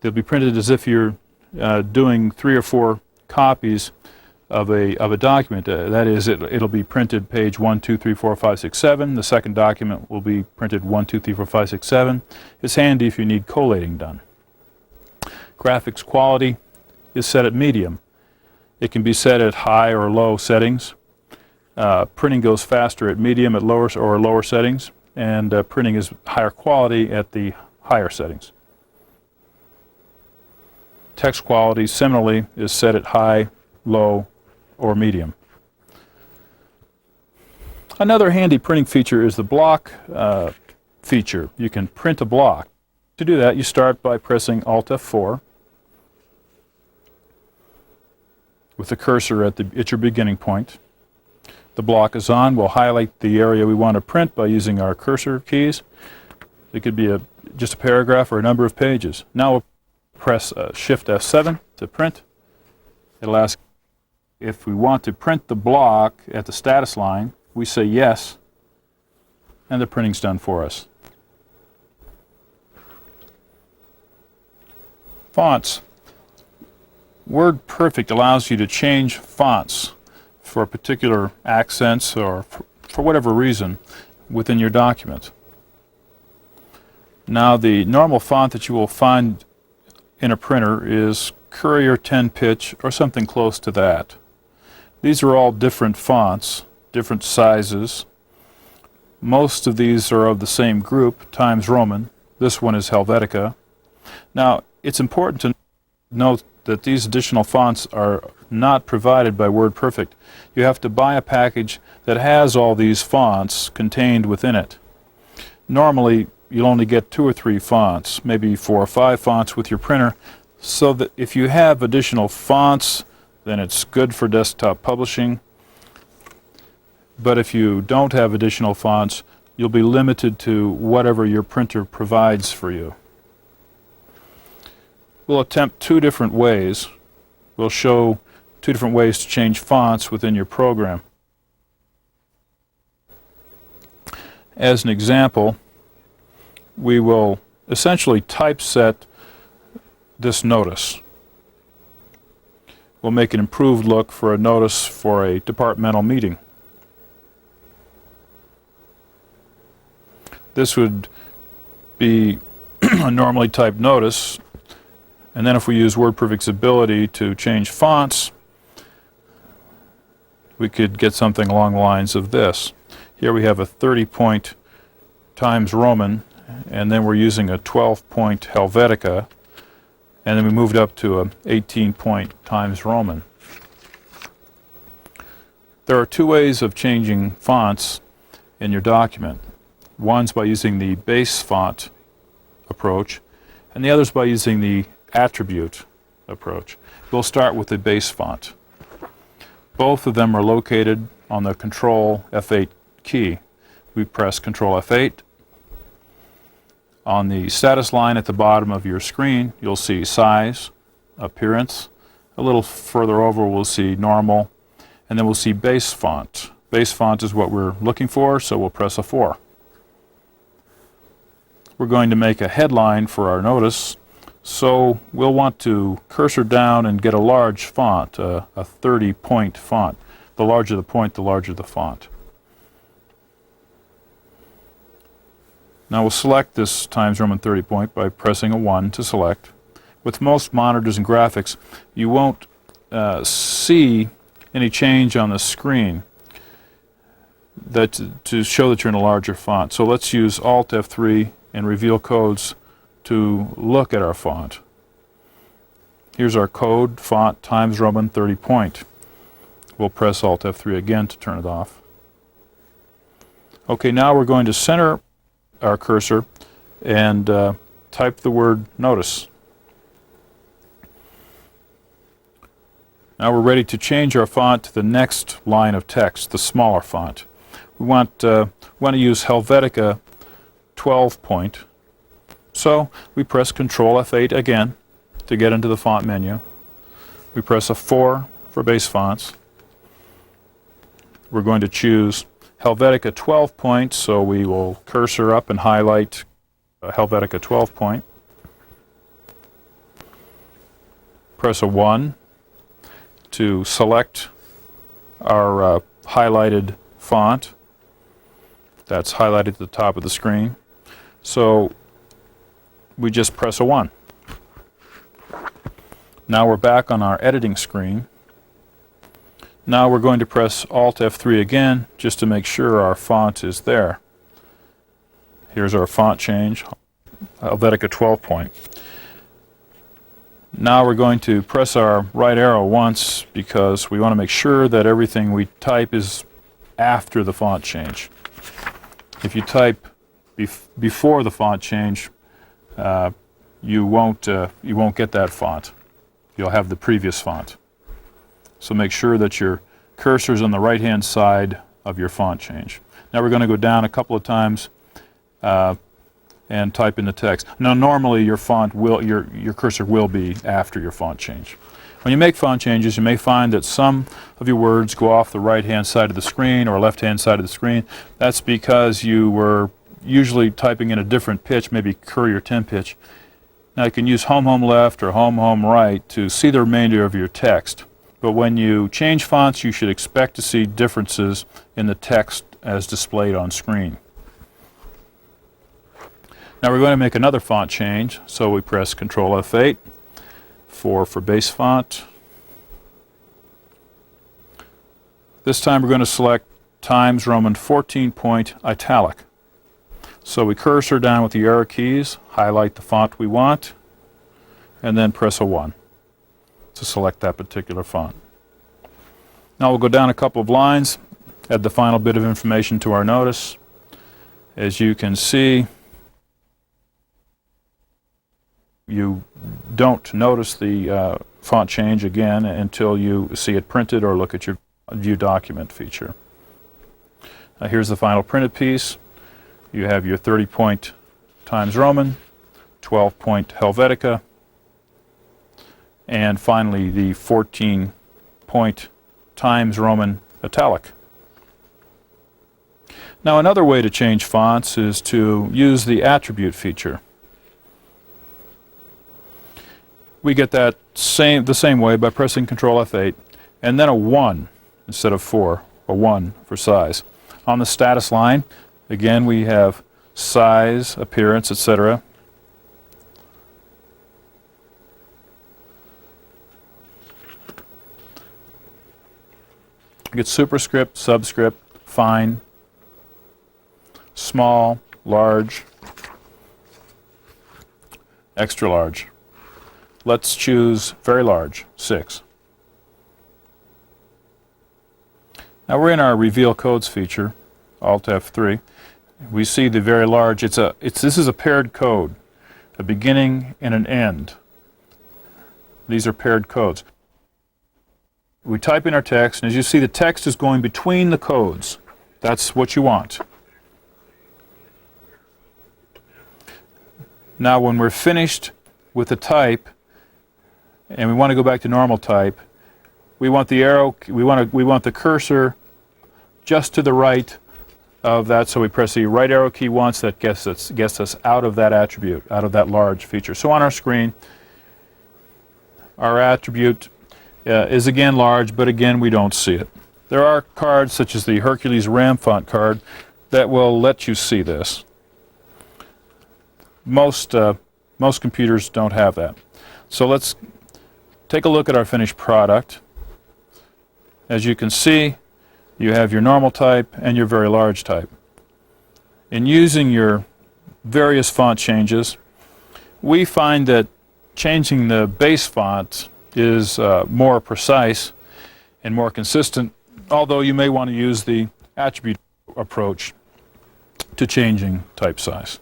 They'll be printed as if you're doing 3 or 4 copies of a document. That is, it'll be printed page 1, 2, 3, 4, 5, 6, 7. The second document will be printed 1, 2, 3, 4, 5, 6, 7. It's handy if you need collating done. Graphics quality is set at medium. It can be set at high or low settings. Printing goes faster at medium at lower or lower settings, and printing is higher quality at the higher settings. Text quality similarly is set at high, low, or medium. Another handy printing feature is the block feature. You can print a block. To do that, you start by pressing Alt F4 with the cursor at your beginning point. The block is on. We'll highlight the area we want to print by using our cursor keys. It could be just a paragraph or a number of pages. Now we'll press Shift F7 to print. It'll ask if we want to print the block at the status line. We say yes, and the printing's done for us. Fonts. WordPerfect allows you to change fonts for particular accents or for whatever reason within your document. Now, the normal font that you will find in a printer is Courier 10 pitch or something close to that. These are all different fonts, different sizes. Most of these are of the same group, Times Roman. This one is Helvetica. Now, it's important to note that these additional fonts are not provided by WordPerfect. You have to buy a package that has all these fonts contained within it. Normally, you'll only get 2 or 3 fonts, maybe 4 or 5 fonts with your printer, so that if you have additional fonts, then it's good for desktop publishing. But if you don't have additional fonts, you'll be limited to whatever your printer provides for you. We'll attempt 2 different ways. We'll show 2 different ways to change fonts within your program. As an example, we will essentially typeset this notice. We'll make an improved look for a notice for a departmental meeting. This would be a normally typed notice, and then if we use WordPerfect's ability to change fonts, we could get something along the lines of this. Here we have a 30-point Times Roman, and then we're using a 12-point Helvetica, and then we moved up to a 18-point Times Roman. There are 2 ways of changing fonts in your document. One's by using the base font approach, and the other's by using the attribute approach. We'll start with the base font. Both of them are located on the Control F8 key. We press Control F8. On the status line at the bottom of your screen, you'll see Size, Appearance. A little further over, we'll see Normal, and then we'll see Base Font. Base font is what we're looking for, so we'll press a 4. We're going to make a headline for our notice, so we'll want to cursor down and get a large font, a 30-point font. The larger the point, the larger the font. Now we'll select this Times Roman 30 point by pressing a 1 to select. With most monitors and graphics, you won't see any change on the screen to show that you're in a larger font. So let's use Alt F3 and reveal codes to look at our font. Here's our code, font Times Roman 30 point. We'll press Alt F3 again to turn it off. Okay, now we're going to center our cursor and type the word notice. Now we're ready to change our font to the next line of text, the smaller font. We want to use Helvetica 12 point. So we press Control F8 again to get into the font menu. We press a 4 for base fonts. We're going to choose Helvetica 12 point, so we will cursor up and highlight Helvetica 12 point. press a 1 to select our highlighted font. That's highlighted at the top of the screen. So we just press a 1. Now we're back on our editing screen. Now we're going to press Alt F3 again just to make sure our font is there. Here's our font change, Helvetica 12 point. Now we're going to press our right arrow once because we want to make sure that everything we type is after the font change. If you type before the font change, you won't get that font. You'll have the previous font. So make sure that your cursor is on the right-hand side of your font change. Now we're going to go down a couple of times and type in the text. Now normally your cursor will be after your font change. When you make font changes, you may find that some of your words go off the right-hand side of the screen or left-hand side of the screen. That's because you were usually typing in a different pitch, maybe Courier 10 pitch. Now you can use home, home left or home, home right to see the remainder of your text. But when you change fonts, you should expect to see differences in the text as displayed on screen. Now we're going to make another font change, so we press Ctrl F8 for base font. This time we're going to select Times Roman 14 point italic. So we cursor down with the arrow keys, highlight the font we want, and then press a 1 to select that particular font. Now we'll go down a couple of lines, add the final bit of information to our notice. As you can see, you don't notice the font change again until you see it printed or look at your View Document feature. Here's the final printed piece. You have your 30 point Times Roman, 12 point Helvetica, and finally the 14 point Times Roman italic. Now another way to change fonts is to use the attribute feature. We get that the same way by pressing Ctrl F8 and then a 1 instead of 4, a 1 for size. On the status line, again we have size, appearance, etc. You get superscript, subscript, fine, small, large, extra large. Let's choose very large, 6. Now we're in our Reveal Codes feature, Alt F3. We see the very large. This is a paired code, a beginning and an end. These are paired codes. We type in our text, and as you see, the text is going between the codes. That's what you want. Now when we're finished with the type and we want to go back to normal type, we want the arrow, we want the cursor just to the right of that, so we press the right arrow key once. That gets us out of that attribute, out of that large feature. So on our screen, our attribute is again large, but again we don't see it. There are cards such as the Hercules Ram font card that will let you see this. Most computers don't have that. So let's take a look at our finished product. As you can see, you have your normal type and your very large type. In using your various font changes, we find that changing the base font is more precise and more consistent, although you may want to use the attribute approach to changing type size.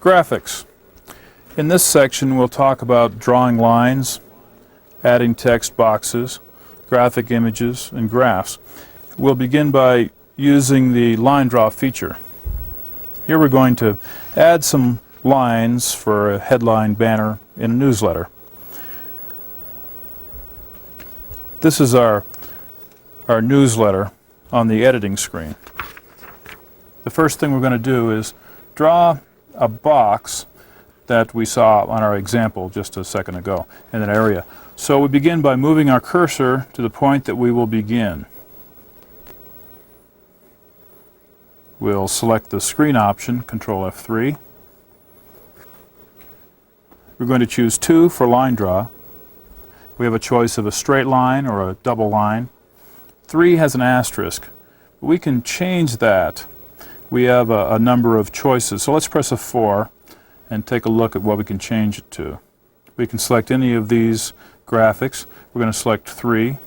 Graphics. In this section, we'll talk about drawing lines, adding text boxes, graphic images, and graphs. We'll begin by using the line draw feature. Here we're going to add some lines for a headline banner in a newsletter. This is our newsletter on the editing screen. The first thing we're going to do is draw a box that we saw on our example just a second ago in that area. So we begin by moving our cursor to the point that we will begin. We'll select the screen option, Control F3. We're going to choose 2 for line draw. We have a choice of a straight line or a double line. 3 has an asterisk. We can change that. We have a number of choices. So let's press a 4 and take a look at what we can change it to. We can select any of these graphics. We're going to select 3.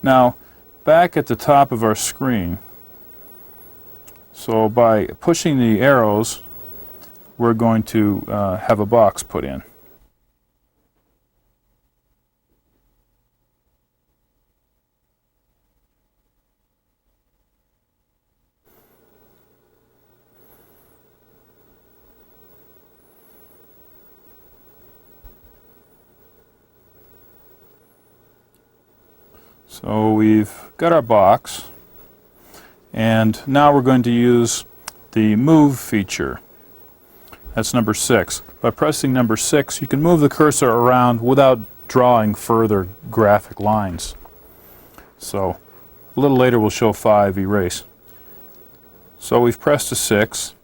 Now, back at the top of our screen, so by pushing the arrows, we're going to have a box put in. So we've got our box, and now we're going to use the move feature. That's number 6. By pressing number 6, you can move the cursor around without drawing further graphic lines. So a little later we'll show 5, erase. So we've pressed a 6.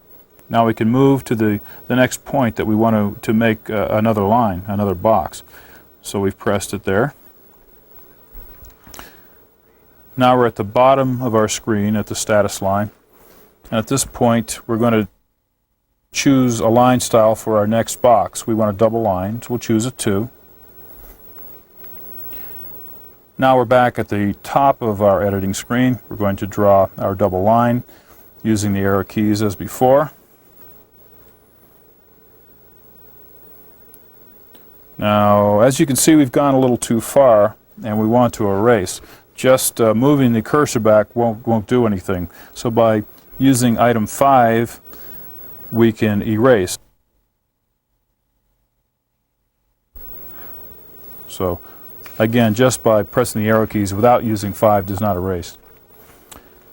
Now we can move to the next point that we want to make another line, another box. So we've pressed it there. Now we're at the bottom of our screen at the status line, and at this point we're going to choose a line style for our next box. We want a double line, so we'll choose a 2. Now we're back at the top of our editing screen. We're going to draw our double line using the arrow keys as before. Now, as you can see, we've gone a little too far and we want to erase. Just moving the cursor back won't do anything. So by using item 5, we can erase. So again, just by pressing the arrow keys without using 5 does not erase.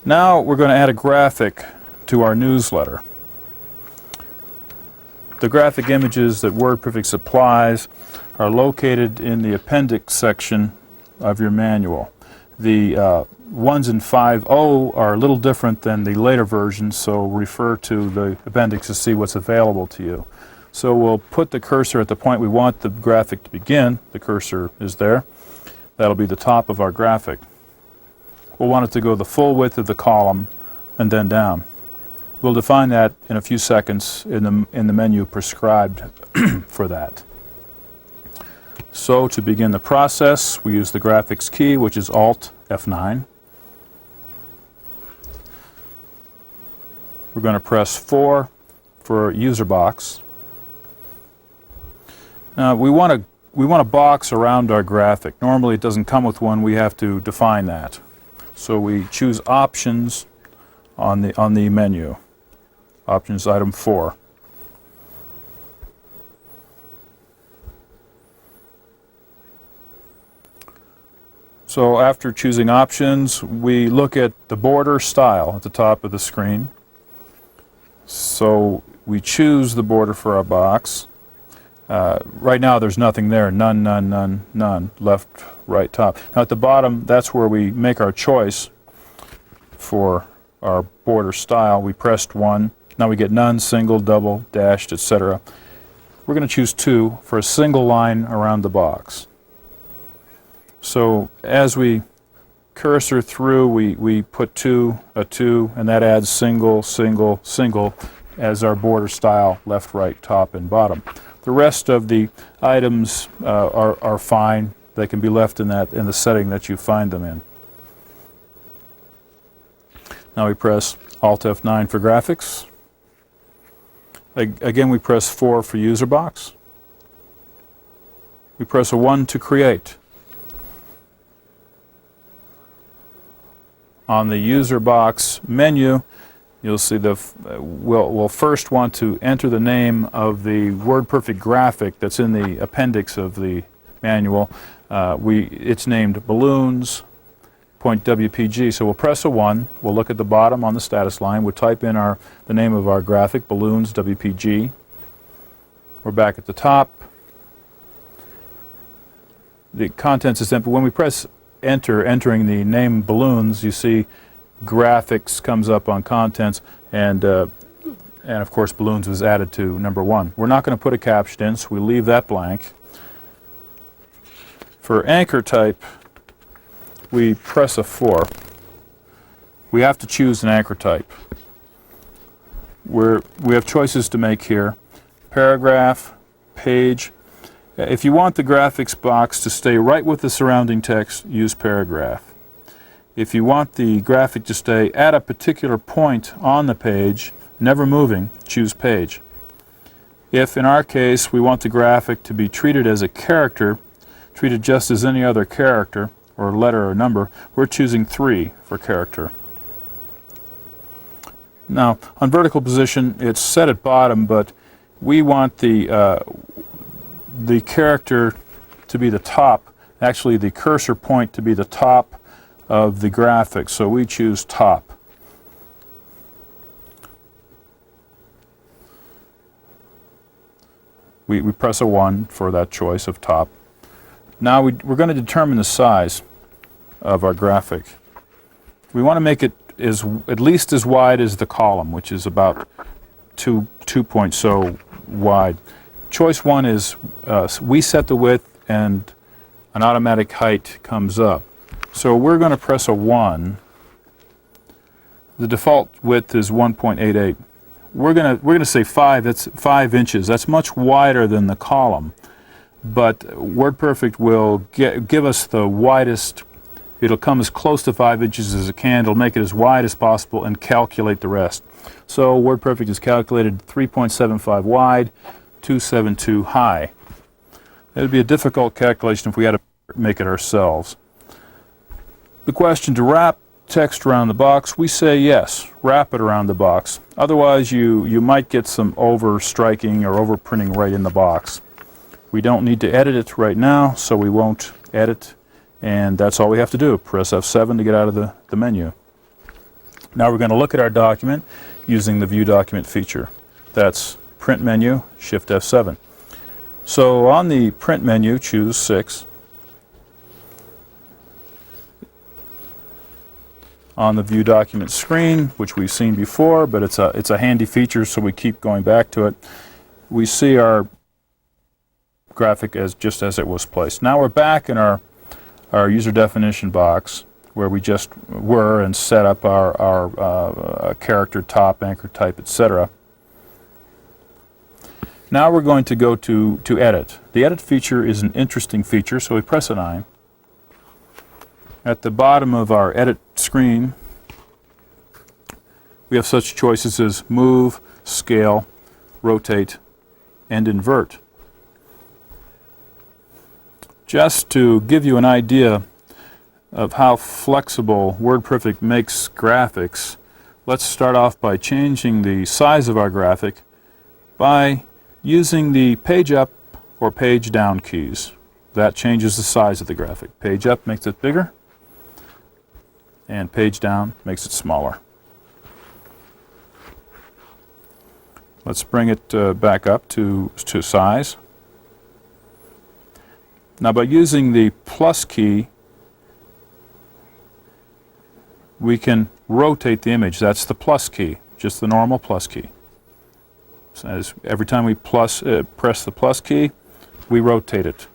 Now we're going to add a graphic to our newsletter. The graphic images that WordPerfect supplies are located in the appendix section of your manual. The ones in 5.0 are a little different than the later versions, so refer to the appendix to see what's available to you. So we'll put the cursor at the point we want the graphic to begin. The cursor is there. That'll be the top of our graphic. We'll want it to go the full width of the column and then down. We'll define that in a few seconds in the menu prescribed for that. So to begin the process, we use the graphics key, which is Alt F9. We're going to press 4 for user box. Now we want a box around our graphic. Normally it doesn't come with one. We have to define that. So we choose Options on the menu. Options item 4. So after choosing options, we look at the border style at the top of the screen. So we choose the border for our box. Right now there's nothing there, none, none, none, none, left, right, top. Now at the bottom, that's where we make our choice for our border style. We pressed 1. Now we get none, single, double, dashed, etc. We're going to choose 2 for a single line around the box. So as we cursor through, we put a 2, and that adds single, single, single as our border style, left, right, top, and bottom. The rest of the items are fine. They can be left in the setting that you find them in. Now we press Alt F9 for graphics. Again, we press 4 for user box. We press a 1 to create. On the user box menu, you'll see we'll first want to enter the name of the WordPerfect graphic that's in the appendix of the manual. It's named Balloons .wpg. So we'll press a 1, we'll look at the bottom on the status line, we'll type in the name of our graphic, balloons WPG. We're back at the top. The contents is simple. When we press enter, entering the name balloons, you see graphics comes up on contents, and of course balloons was added to number 1. We're not going to put a caption in, so we leave that blank. For anchor type, we press a 4. We have to choose an anchor type. We have choices to make here. Paragraph, page. If you want the graphics box to stay right with the surrounding text, use paragraph. If you want the graphic to stay at a particular point on the page, never moving, choose page. If, in our case, we want the graphic to be treated as a character, treated just as any other character, or letter or number, we're choosing 3 for character. Now, on vertical position, it's set at bottom, but we want the character to be the top, actually the cursor point to be the top of the graphic, so we choose top. We press a 1 for that choice of top. Now we're going to determine the size of our graphic. We want to make it at least as wide as the column, which is about 2 points so wide. Choice 1 is we set the width and an automatic height comes up. So we're going to press a 1. The default width is 1.88. We're going to say 5. That's 5 inches. That's much wider than the column. But WordPerfect will give us the widest. It'll come as close to 5 inches as it can. It'll make it as wide as possible and calculate the rest. So WordPerfect is calculated 3.75 wide, 272 high. It would be a difficult calculation if we had to make it ourselves. The question to wrap text around the box, we say yes, wrap it around the box. Otherwise you might get some over-striking or over-printing right in the box. We don't need to edit it right now, so we won't edit, and that's all we have to do. Press F7 to get out of the menu. Now we're going to look at our document using the View Document feature. That's Print menu, Shift F7. So on the Print menu, choose 6. On the View Document screen, which we've seen before, but it's a handy feature, so we keep going back to it. We see our graphic just as it was placed. Now we're back in our user definition box where we just were and set up our character top, anchor type, etc. Now we're going to go to edit. The edit feature is an interesting feature, so we press an I. At the bottom of our edit screen, we have such choices as move, scale, rotate, and invert. Just to give you an idea of how flexible WordPerfect makes graphics, let's start off by changing the size of our graphic by using the page up or page down keys. That changes the size of the graphic. Page up makes it bigger, and page down makes it smaller. Let's bring it back up to size. Now by using the plus key, we can rotate the image. That's the plus key, just the normal plus key. So every time we press the plus key, we rotate it.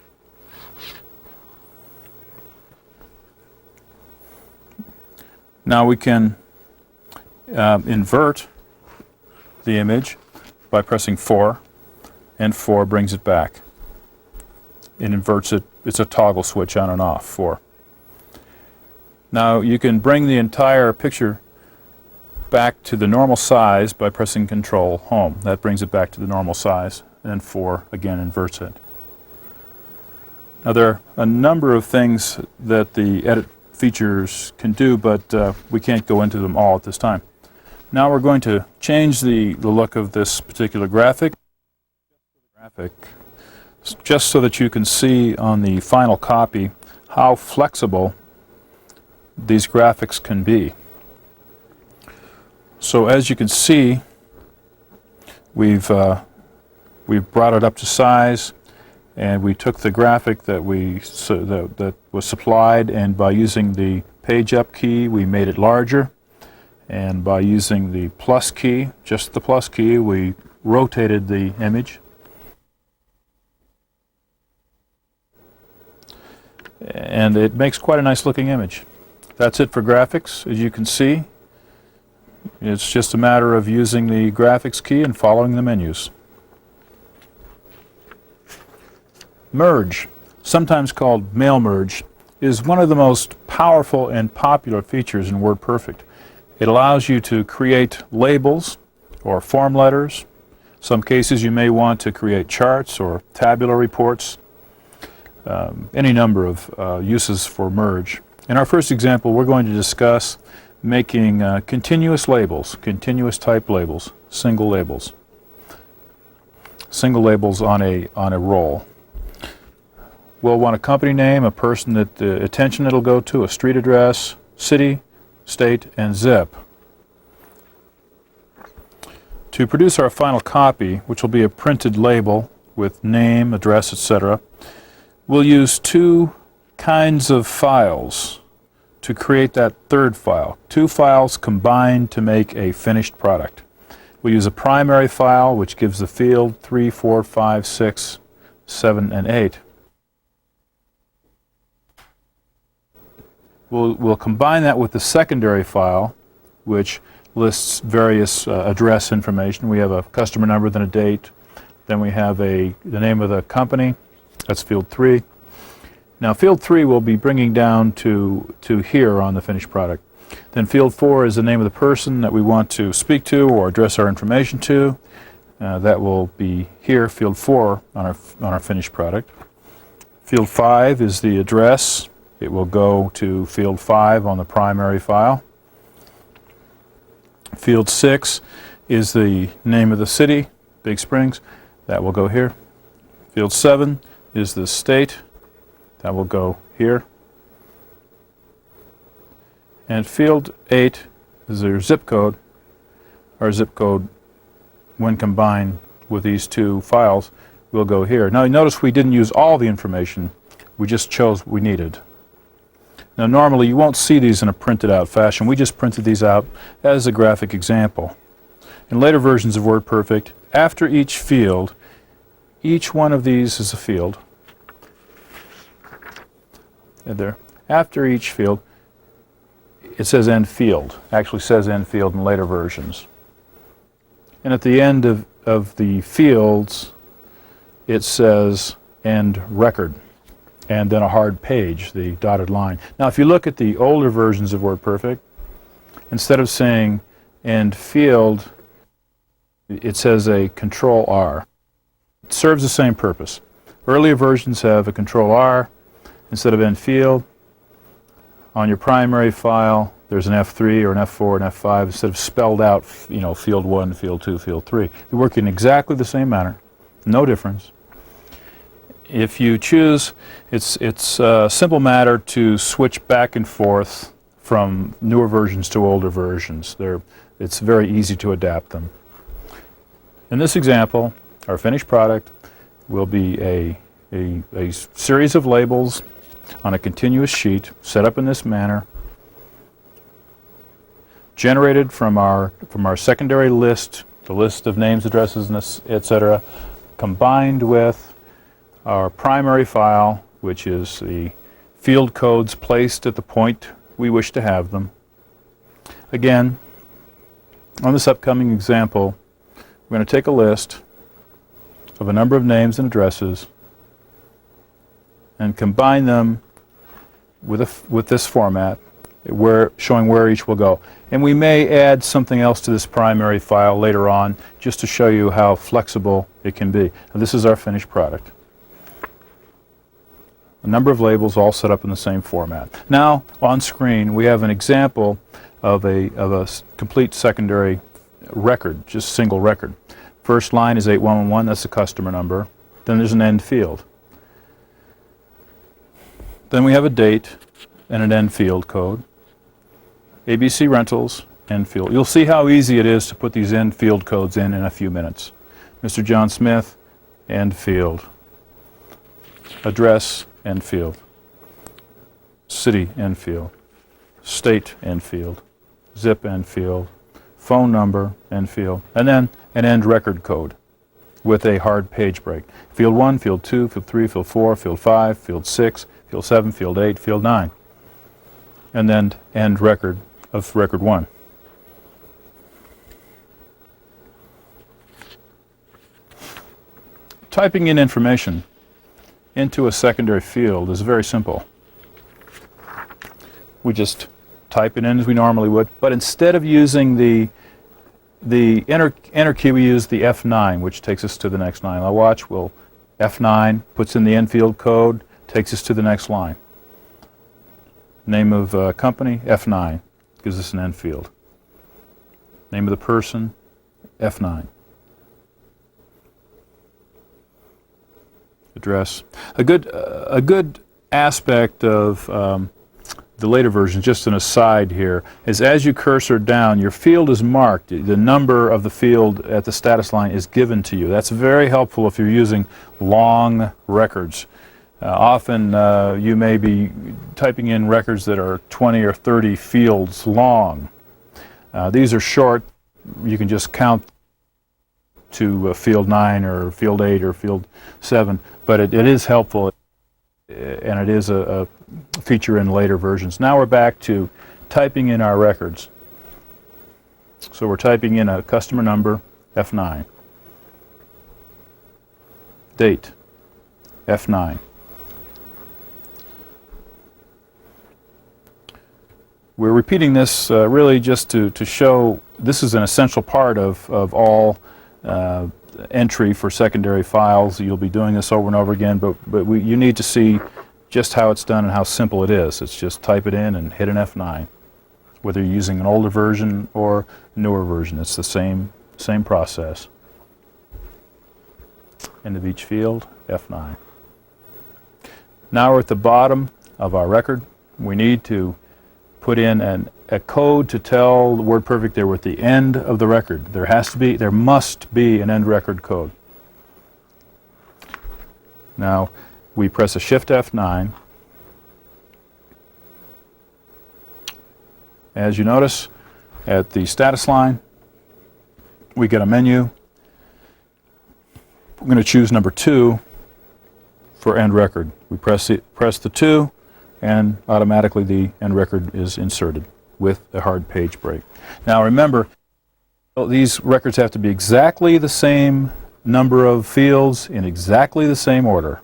Now we can invert the image by pressing 4, and 4 brings it back. It inverts it. It's a toggle switch on and off, 4. Now you can bring the entire picture back to the normal size by pressing Control Home. That brings it back to the normal size, and then 4 again inverts it. Now there are a number of things that the edit features can do, but we can't go into them all at this time. Now we're going to change the look of this particular graphic just so that you can see on the final copy how flexible these graphics can be. So as you can see, we've brought it up to size, and we took the graphic that that was supplied, and by using the page up key we made it larger, and by using the plus key, just the plus key, we rotated the image. And it makes quite a nice looking image. That's it for graphics. As you can see, it's just a matter of using the graphics key and following the menus. Merge, sometimes called mail merge, is one of the most powerful and popular features in WordPerfect. It allows you to create labels or form letters. Some cases you may want to create charts or tabular reports. Any number of uses for merge. In our first example, we're going to discuss making continuous labels, continuous type labels, single labels on a roll. We'll want a company name, a person that the attention it'll go to, a street address, city, state, and zip. To produce our final copy, which will be a printed label with name, address, etc., we'll use two kinds of files to create that third file. Two files combined to make a finished product. We'll use a primary file, which gives the field 3, 4, 5, 6, 7, and 8. We'll combine that with the secondary file, which lists various address information. We have a customer number, then a date, then we have the name of the company. That's field 3. Now field 3 will be bringing down to here on the finished product. Then field 4 is the name of the person that we want to speak to or address our information to. That will be here, field 4, on our finished product. Field 5 is the address. It will go to field 5 on the primary file. Field 6 is the name of the city, Big Springs. That will go here. Field 7 is the state. That will go here. And field 8 is their zip code. Our zip code, when combined with these two files, will go here. Now you notice we didn't use all the information. We just chose what we needed. Now normally you won't see these in a printed out fashion. We just printed these out as a graphic example. In later versions of WordPerfect, after each field, each one of these is a field. And there, after each field, it says end field. Actually says end field in later versions. And at the end of the fields, it says end record. And then a hard page, the dotted line. Now if you look at the older versions of WordPerfect, instead of saying end field, it says a Control R. It serves the same purpose. Earlier versions have a Control R instead of end field. On your primary file, there's an F3 or an F4 and F5 instead of spelled out, field 1, field 2, field 3. They work in exactly the same manner, no difference. If you choose, it's a simple matter to switch back and forth from newer versions to older versions. It's very easy to adapt them. In this example, our finished product will be a series of labels on a continuous sheet set up in this manner, generated from our secondary list, the list of names, addresses, etc., combined with our primary file, which is the field codes placed at the point we wish to have them. Again, on this upcoming example, we're going to take a list of a number of names and addresses and combine them with this format, showing where each will go. And we may add something else to this primary file later on, just to show you how flexible it can be. Now, this is our finished product. A number of labels all set up in the same format. Now, on screen, we have an example of a complete secondary record, just single record. First line is 8111, that's the customer number. Then there's an end field. Then we have a date and an end field code. ABC Rentals, end field. You'll see how easy it is to put these end field codes in a few minutes. Mr. John Smith, end field. Address, end field. City, end field. State, end field. Zip, end field. Phone number, end field. And then an end record code with a hard page break. Field 1, Field 2, Field 3, Field 4, Field 5, Field 6, Field 7, Field 8, Field 9. And then end record of record 1. Typing in information into a secondary field is very simple. We just type it in as we normally would, but instead of using the enter key, we use the F9, which takes us to the next line. Now watch, we'll F9, puts in the end field code, takes us to the next line. Name of company, F9, gives us an end field. Name of the person, F9. Address. A good aspect of the later version, just an aside here, is as you cursor down, your field is marked. The number of the field at the status line is given to you. That's very helpful if you're using long records. Often you may be typing in records that are 20 or 30 fields long. These are short. You can just count to field 9 or field 8 or field 7, but it is helpful, and it is a feature in later versions. Now we're back to typing in our records. So we're typing in a customer number, F9. Date, F9. We're repeating this really just to show this is an essential part of all entry for secondary files. You'll be doing this over and over again, but you need to see just how it's done and how simple it is. It's just type it in and hit an F9. Whether you're using an older version or newer version, it's the same process. End of each field, F9. Now we're at the bottom of our record. We need to put in a code to tell WordPerfect that we're at the end of the record. There must be an end record code. Now we press a Shift F9. As you notice, at the status line, we get a menu. We're going to choose number 2 for end record. We press the 2, and automatically the end record is inserted with a hard page break. Now remember, these records have to be exactly the same number of fields in exactly the same order.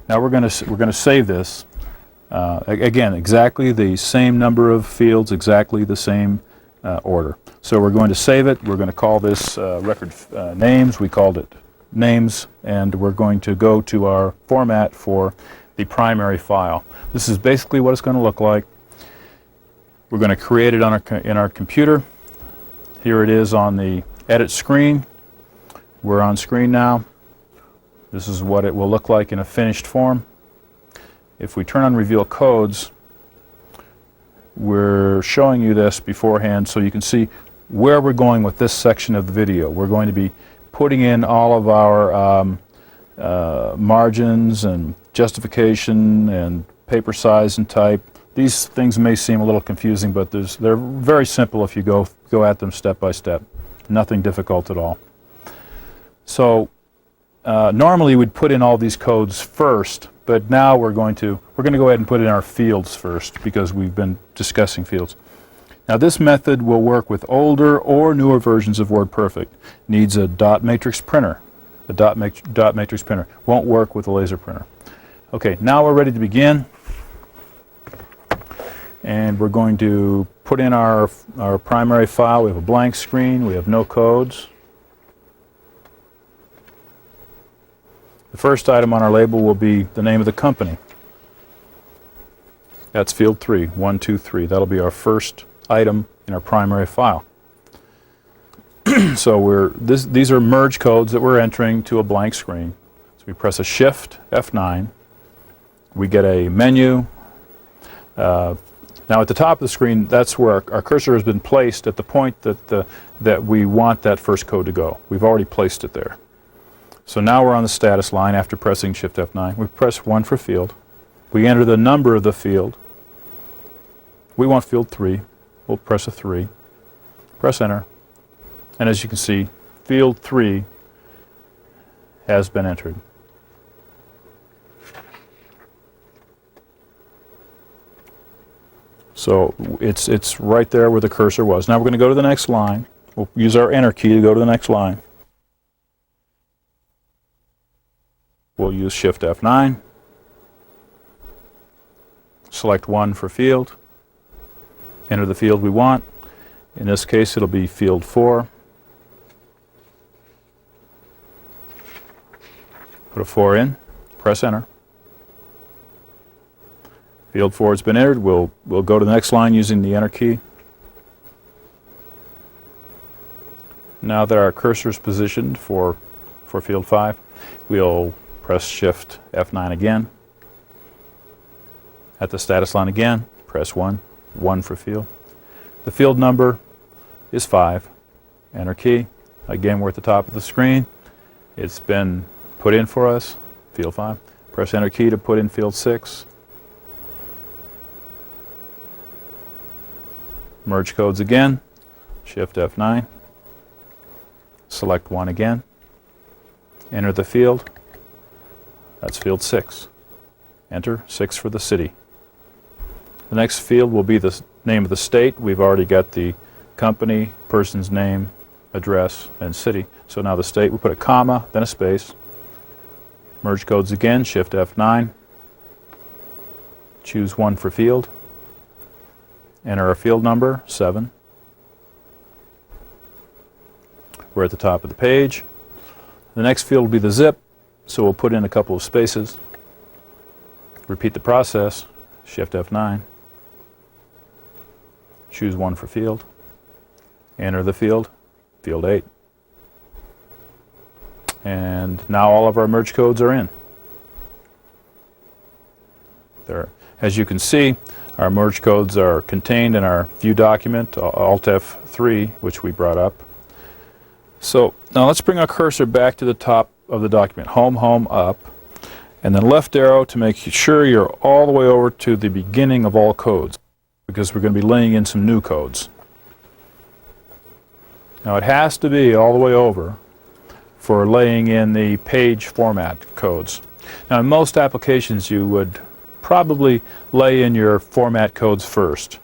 Now we're going to save this. Again, exactly the same number of fields, exactly the same order. So we're going to save it. We're going to call this record names. We called it names, and we're going to go to our format for the primary file. This is basically what it's going to look like. We're going to create it in our computer. Here it is on the edit screen. We're on screen now. This is what it will look like in a finished form. If we turn on Reveal Codes, we're showing you this beforehand so you can see where we're going with this section of the video. We're going to be putting in all of our margins and justification and paper size and type. These things may seem a little confusing, but they're very simple if you go at them step by step. Nothing difficult at all. So normally we'd put in all these codes first, but now we're going to go ahead and put in our fields first because we've been discussing fields. Now this method will work with older or newer versions of WordPerfect. Needs a dot matrix printer. The dot matrix printer won't work with a laser printer. Okay, now we're ready to begin. And we're going to put in our primary file. We have a blank screen. We have no codes. The first item on our label will be the name of the company. That's field 3, 1, 2, 3. That'll be our first item in our primary file. So these are merge codes that we're entering to a blank screen. So we press a Shift F9. We get a menu. Now at the top of the screen, that's where our cursor has been placed at the point that we want that first code to go. We've already placed it there. So now we're on the status line after pressing Shift F9. We press 1 for field. We enter the number of the field. We want field 3. We'll press a 3. Press enter. And as you can see, field 3 has been entered. So it's right there where the cursor was. Now we're going to go to the next line. We'll use our enter key to go to the next line. We'll use Shift F9. Select 1 for field. Enter the field we want. In this case, it'll be field 4. Put a 4 in. Press enter. Field 4 has been entered. We'll go to the next line using the enter key. Now that our cursor is positioned for field 5, we'll press Shift F9 again. At the status line again, press 1 for field. The field number is 5. Enter key. Again, we're at the top of the screen. It's been put in for us, field 5. Press enter key to put in field 6. Merge codes again, Shift F9, select 1 again, enter the field, that's field 6. Enter 6 for the city. The next field will be the name of the state. We've already got the company, person's name, address, and city. So now the state, we put a comma, then a space. Merge codes again, Shift F9, choose 1 for field. Enter our field number, 7. We're at the top of the page. The next field will be the zip, so we'll put in a couple of spaces. Repeat the process, Shift F9. Choose 1 for field. Enter the field, field 8. And now all of our merge codes are in. There. As you can see, our merge codes are contained in our view document, Alt F3, which we brought up. So now let's bring our cursor back to the top of the document, home, home, up, and then left arrow to make sure you're all the way over to the beginning of all codes, because we're going to be laying in some new codes. Now it has to be all the way over for laying in the page format codes. Now in most applications you would probably lay in your format codes first.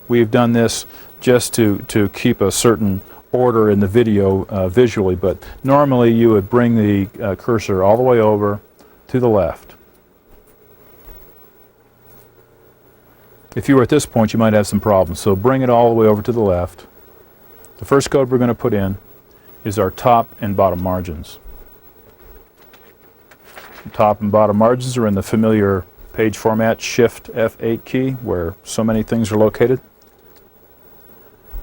We've done this just to keep a certain order in the video visually, but normally you would bring the cursor all the way over to the left. If you were at this point, you might have some problems, so bring it all the way over to the left. The first code we're going to put in is our top and bottom margins. The top and bottom margins are in the familiar page format Shift F8 key, where so many things are located.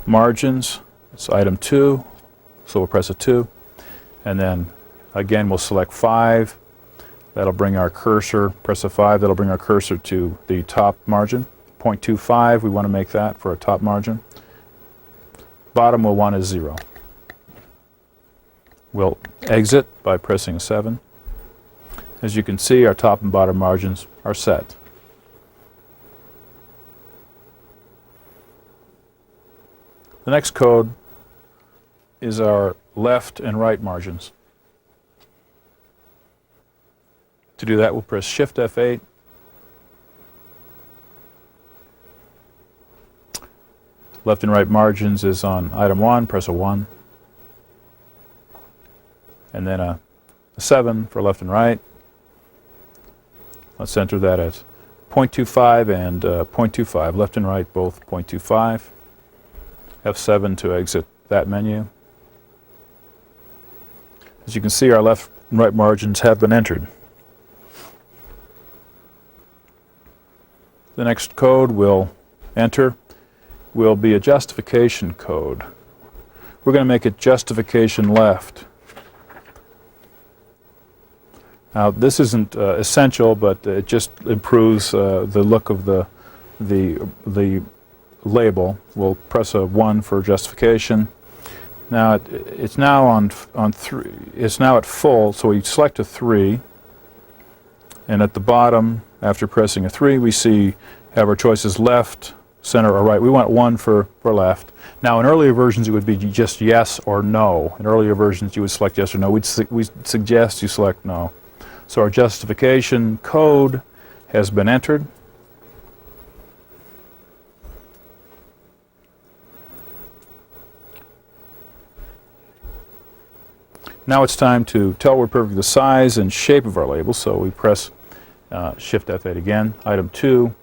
Margins, it's item 2, so we'll press a 2. And then again we'll select 5. That'll bring our cursor, press a 5, that'll bring our cursor to the top margin. 0.25, we want to make that for a top margin. Bottom we'll want is 0. We'll exit by pressing a 7. As you can see, our top and bottom margins are set. The next code is our left and right margins. To do that, we'll press Shift F8. Left and right margins is on item 1, press a 1. And then a 7 for left and right. Let's enter that as 0.25 and 0.25, left and right both 0.25. F7 to exit that menu. As you can see, our left and right margins have been entered. The next code we'll enter will be a justification code. We're going to make it justification left. Now this isn't essential, but it just improves the look of the the label. We'll press a 1 for justification. Now it's now on 3. It's now at full, so we select a 3, and at the bottom, after pressing a 3, we have our choices left, center, or right. We want 1 for left. Now in earlier versions it would be just yes or no. In earlier versions you would select yes or no. We suggest you select no. So our justification code has been entered. Now it's time to tell WordPerfect the size and shape of our label, so we press Shift F8 again. Item 2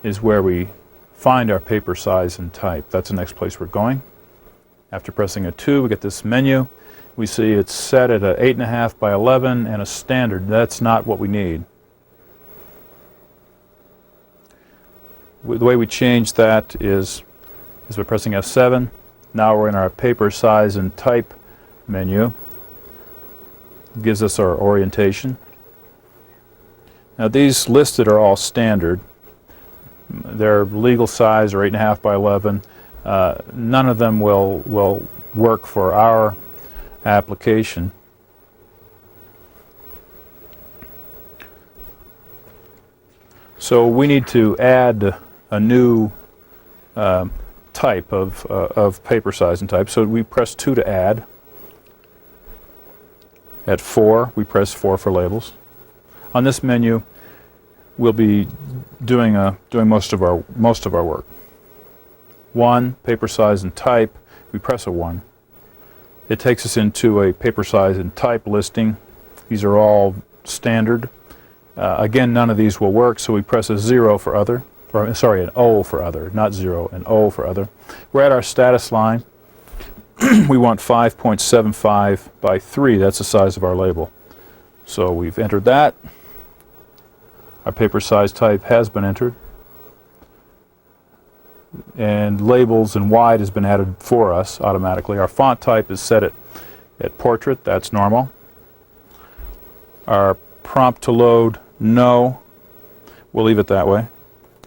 is where we find our paper size and type. That's the next place we're going. After pressing a 2, we get this menu. We see it's set at a 8.5 by 11 and a standard. That's not what we need. The way we change that is by pressing F7. Now we're in our paper size and type menu. It gives us our orientation. Now these listed are all standard. Their legal size are 8.5 by 11. None of them will work for our application. So we need to add a new type of paper size and type. So we press 2 to add. At 4, we press 4 for labels. On this menu, we'll be doing most of our work. 1, paper size and type. We press a 1. It takes us into a paper size and type listing. These are all standard. Again, none of these will work, so we press a 0 for other, or sorry, an O for other, not 0, an O for other. We're at our status line. We want 5.75 by 3. That's the size of our label. So we've entered that. Our paper size type has been entered. And labels and wide has been added for us automatically. Our font type is set at portrait. That's normal. Our prompt to load, no. We'll leave it that way.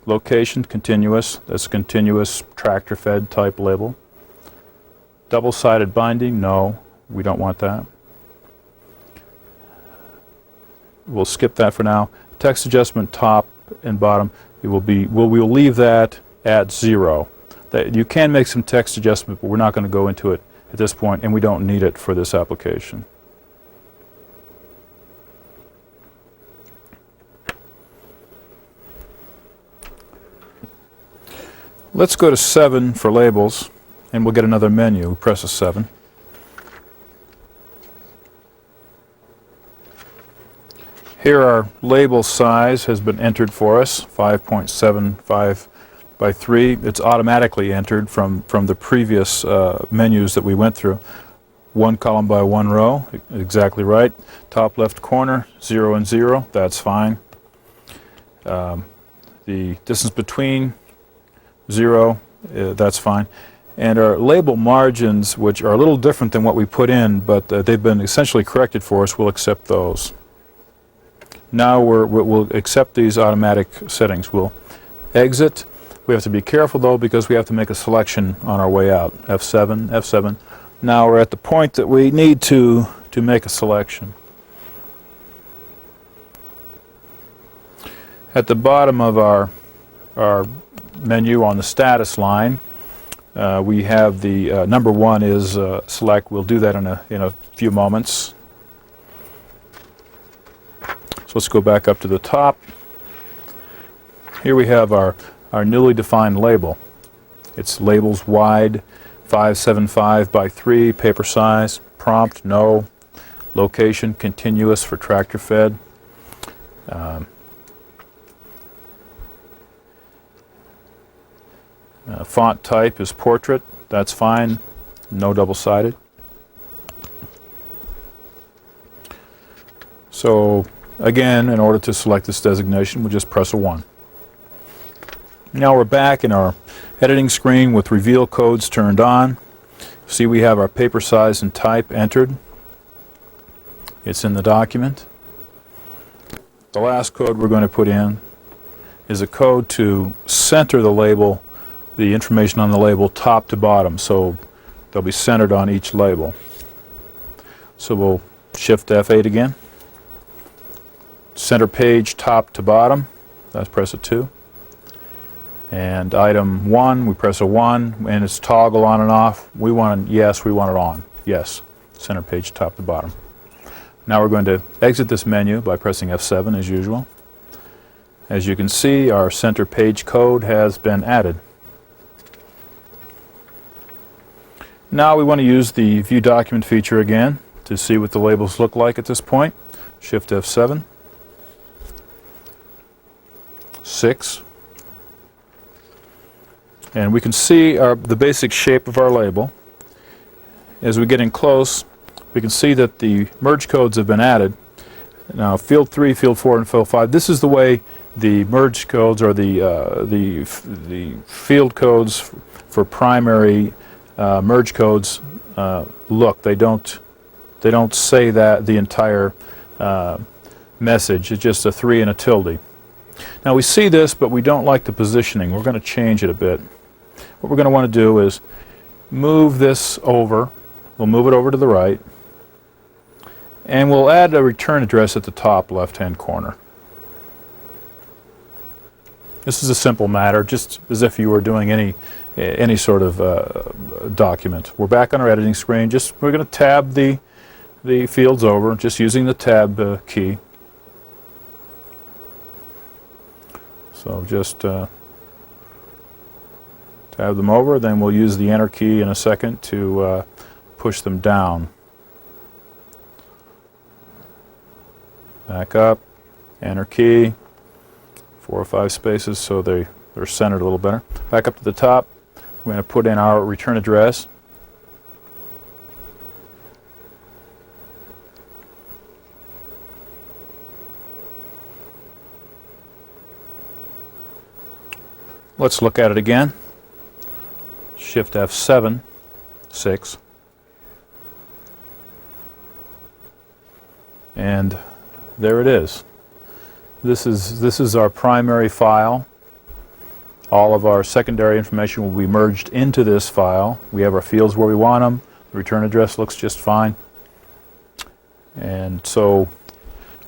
Location, continuous. That's a continuous tractor fed type label. Double-sided binding, no, we don't want that. We'll skip that for now. Text adjustment top and bottom, we'll leave that at 0. You can make some text adjustment, but we're not going to go into it at this point, and we don't need it for this application. Let's go to 7 for labels, and we'll get another menu. We press a 7. Here our label size has been entered for us, 5.75 by 3. It's automatically entered from the previous menus that we went through. 1 column by 1 row, exactly right. Top left corner, 0 and 0, that's fine. The distance between 0, that's fine. And our label margins, which are a little different than what we put in, but they've been essentially corrected for us, we'll accept those. Now we'll accept these automatic settings. We'll exit. We have to be careful though, because we have to make a selection on our way out. F7, F7. Now we're at the point that we need to make a selection. At the bottom of our menu on the status line, we have the number 1 is select. We'll do that in a few moments. So let's go back up to the top. Here we have our newly defined label. It's labels wide, 5.75 by 3, paper size, prompt, no, location, continuous for tractor fed. Font type is portrait, that's fine, no double-sided. So again, in order to select this designation, we'll just press a 1. Now we're back in our editing screen with reveal codes turned on. See, we have our paper size and type entered. It's in the document. The last code we're going to put in is a code to center the label, the information on the label top to bottom, so they'll be centered on each label. So we'll Shift F8 again. Center page top to bottom, let's press a 2. And item 1, we press a 1, and it's toggle on and off. We want yes, we want it on. Yes, center page top to bottom. Now we're going to exit this menu by pressing F7 as usual. As you can see, our center page code has been added. Now we want to use the View Document feature again to see what the labels look like at this point. Shift F7. 6. And we can see the basic shape of our label. As we get in close, we can see that the merge codes have been added. Now, field 3, field 4, and field 5, this is the way the merge codes, or the field codes for primary merge codes look. They don't say that the entire message. It's just a 3 and a tilde. Now we see this, but we don't like the positioning. We're going to change it a bit. What we're going to want to do is move this over. We'll move it over to the right, and we'll add a return address at the top left-hand corner. This is a simple matter, just as if you were doing any sort of document. We're back on our editing screen. We're going to tab the fields over, just using the tab key. So just tab them over, then we'll use the enter key in a second to push them down. Back up, enter key, 4 or 5 spaces so they're centered a little better. Back up to the top, we're going to put in our return address. Let's look at it again. Shift F7, 6. And there it is. This is our primary file. All of our secondary information will be merged into this file. We have our fields where we want them. The return address looks just fine. And so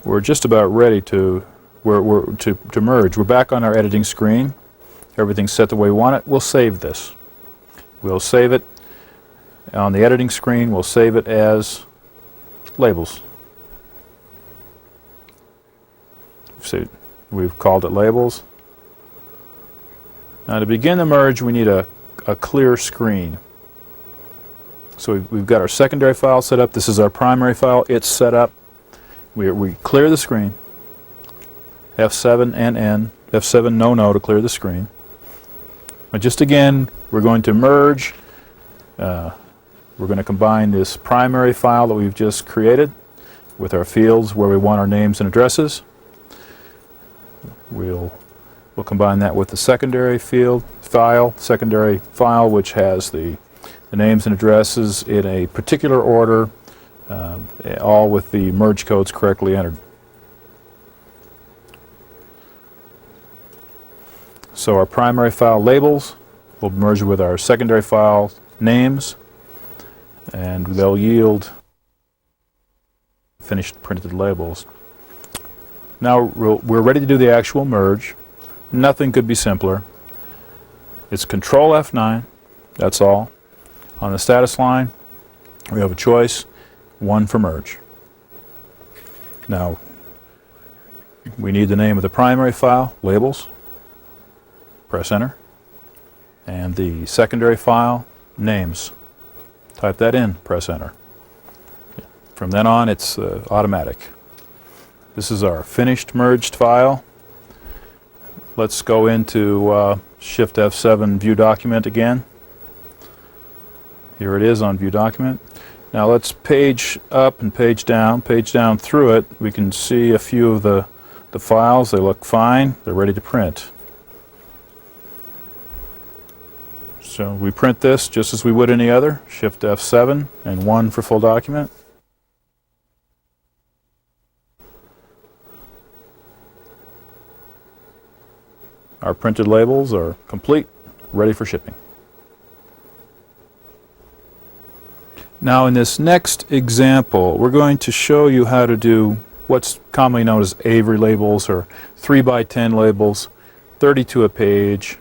we're just about ready to merge. We're back on our editing screen. Everything's set the way we want it. We'll save this. We'll save it on the editing screen. We'll save it as labels. So we've called it labels. Now to begin the merge, we need a clear screen. So we've got our secondary file set up. This is our primary file. It's set up. We clear the screen. F7 and N. F7 no to clear the screen. But just again, we're going to merge. We're going to combine this primary file that we've just created with our fields where we want our names and addresses. We'll combine that with the secondary secondary file, which has the names and addresses in a particular order, all with the merge codes correctly entered. So our primary file labels will merge with our secondary file names, and they'll yield finished printed labels. Now we're ready to do the actual merge. Nothing could be simpler. It's Control F9, that's all. On the status line, we have a choice, 1 for merge. Now, we need the name of the primary file, labels. Press enter. And the secondary file, names. Type that in, press enter. From then on, it's automatic. This is our finished merged file. Let's go into Shift F7 View Document again. Here it is on View Document. Now let's page up and page down through it. We can see a few of the files. They look fine. They're ready to print. So we print this just as we would any other. Shift F7 and 1 for full document. Our printed labels are complete, ready for shipping. Now in this next example, we're going to show you how to do what's commonly known as Avery labels or 3x10 labels, 32 a page.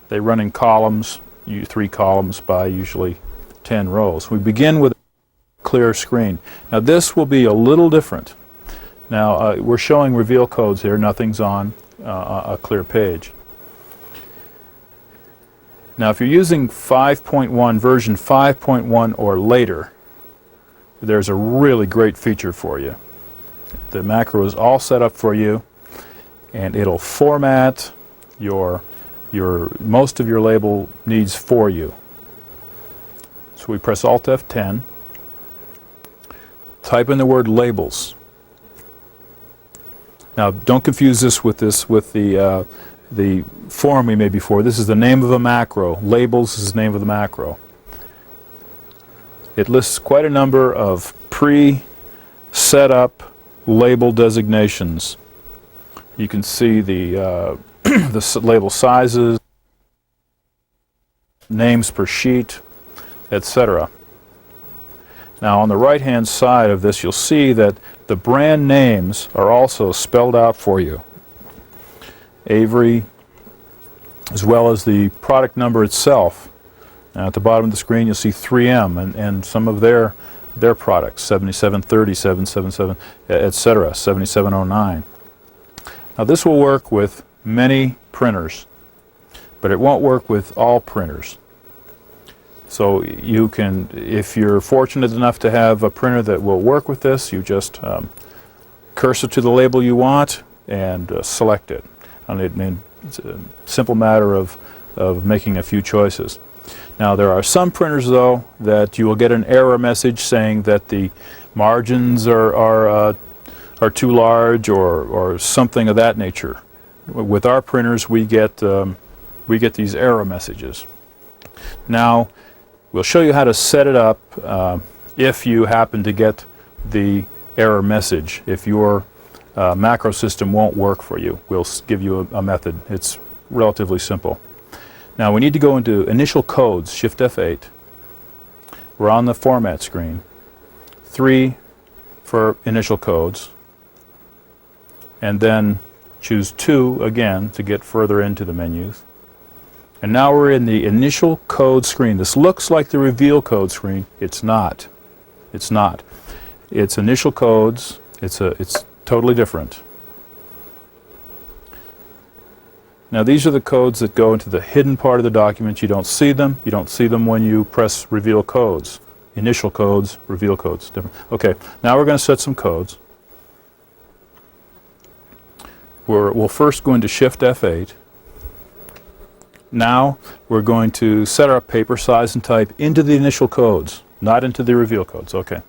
They run in columns, 3 columns by usually 10 rows. We begin with a clear screen. Now this will be a little different. Now we're showing reveal codes here, nothing's on a clear page. Now if you're using 5.1, version 5.1 or later, there's a really great feature for you. The macro is all set up for you, and it'll format most of your label needs for you. So we press Alt F10, type in the word labels. Now don't confuse this with the form we made before. This is the name of a macro. Labels is the name of the macro. It lists quite a number of pre-set up label designations. You can see the the label sizes, names per sheet, etc. Now on the right hand side of this you'll see that the brand names are also spelled out for you. Avery, as well as the product number itself. Now at the bottom of the screen you'll see 3M and some of their products, 7730, 777, etc., 7709. Now this will work with many printers, but it won't work with all printers. So you can, if you're fortunate enough to have a printer that will work with this, you just cursor to the label you want and select it. And it's a simple matter of making a few choices. Now there are some printers though that you will get an error message saying that the margins are too large or something of that nature. With our printers we get these error messages. Now we'll show you how to set it up if you happen to get the error message. If your macro system won't work for you, we'll give you a method. It's relatively simple. Now we need to go into Initial Codes, Shift F8. We're on the Format screen. 3 for Initial Codes. And then choose 2 again to get further into the menus. And now we're in the Initial Code screen. This looks like the Reveal Code screen. It's not. It's not. It's Initial Codes. It's totally different. Now these are the codes that go into the hidden part of the document. You don't see them. You don't see them when you press Reveal Codes. Initial Codes, Reveal Codes. Different. Okay, now we're going to set some codes. We'll first go into Shift F8. Now we're going to set our paper size and type into the initial codes, not into the reveal codes. Okay.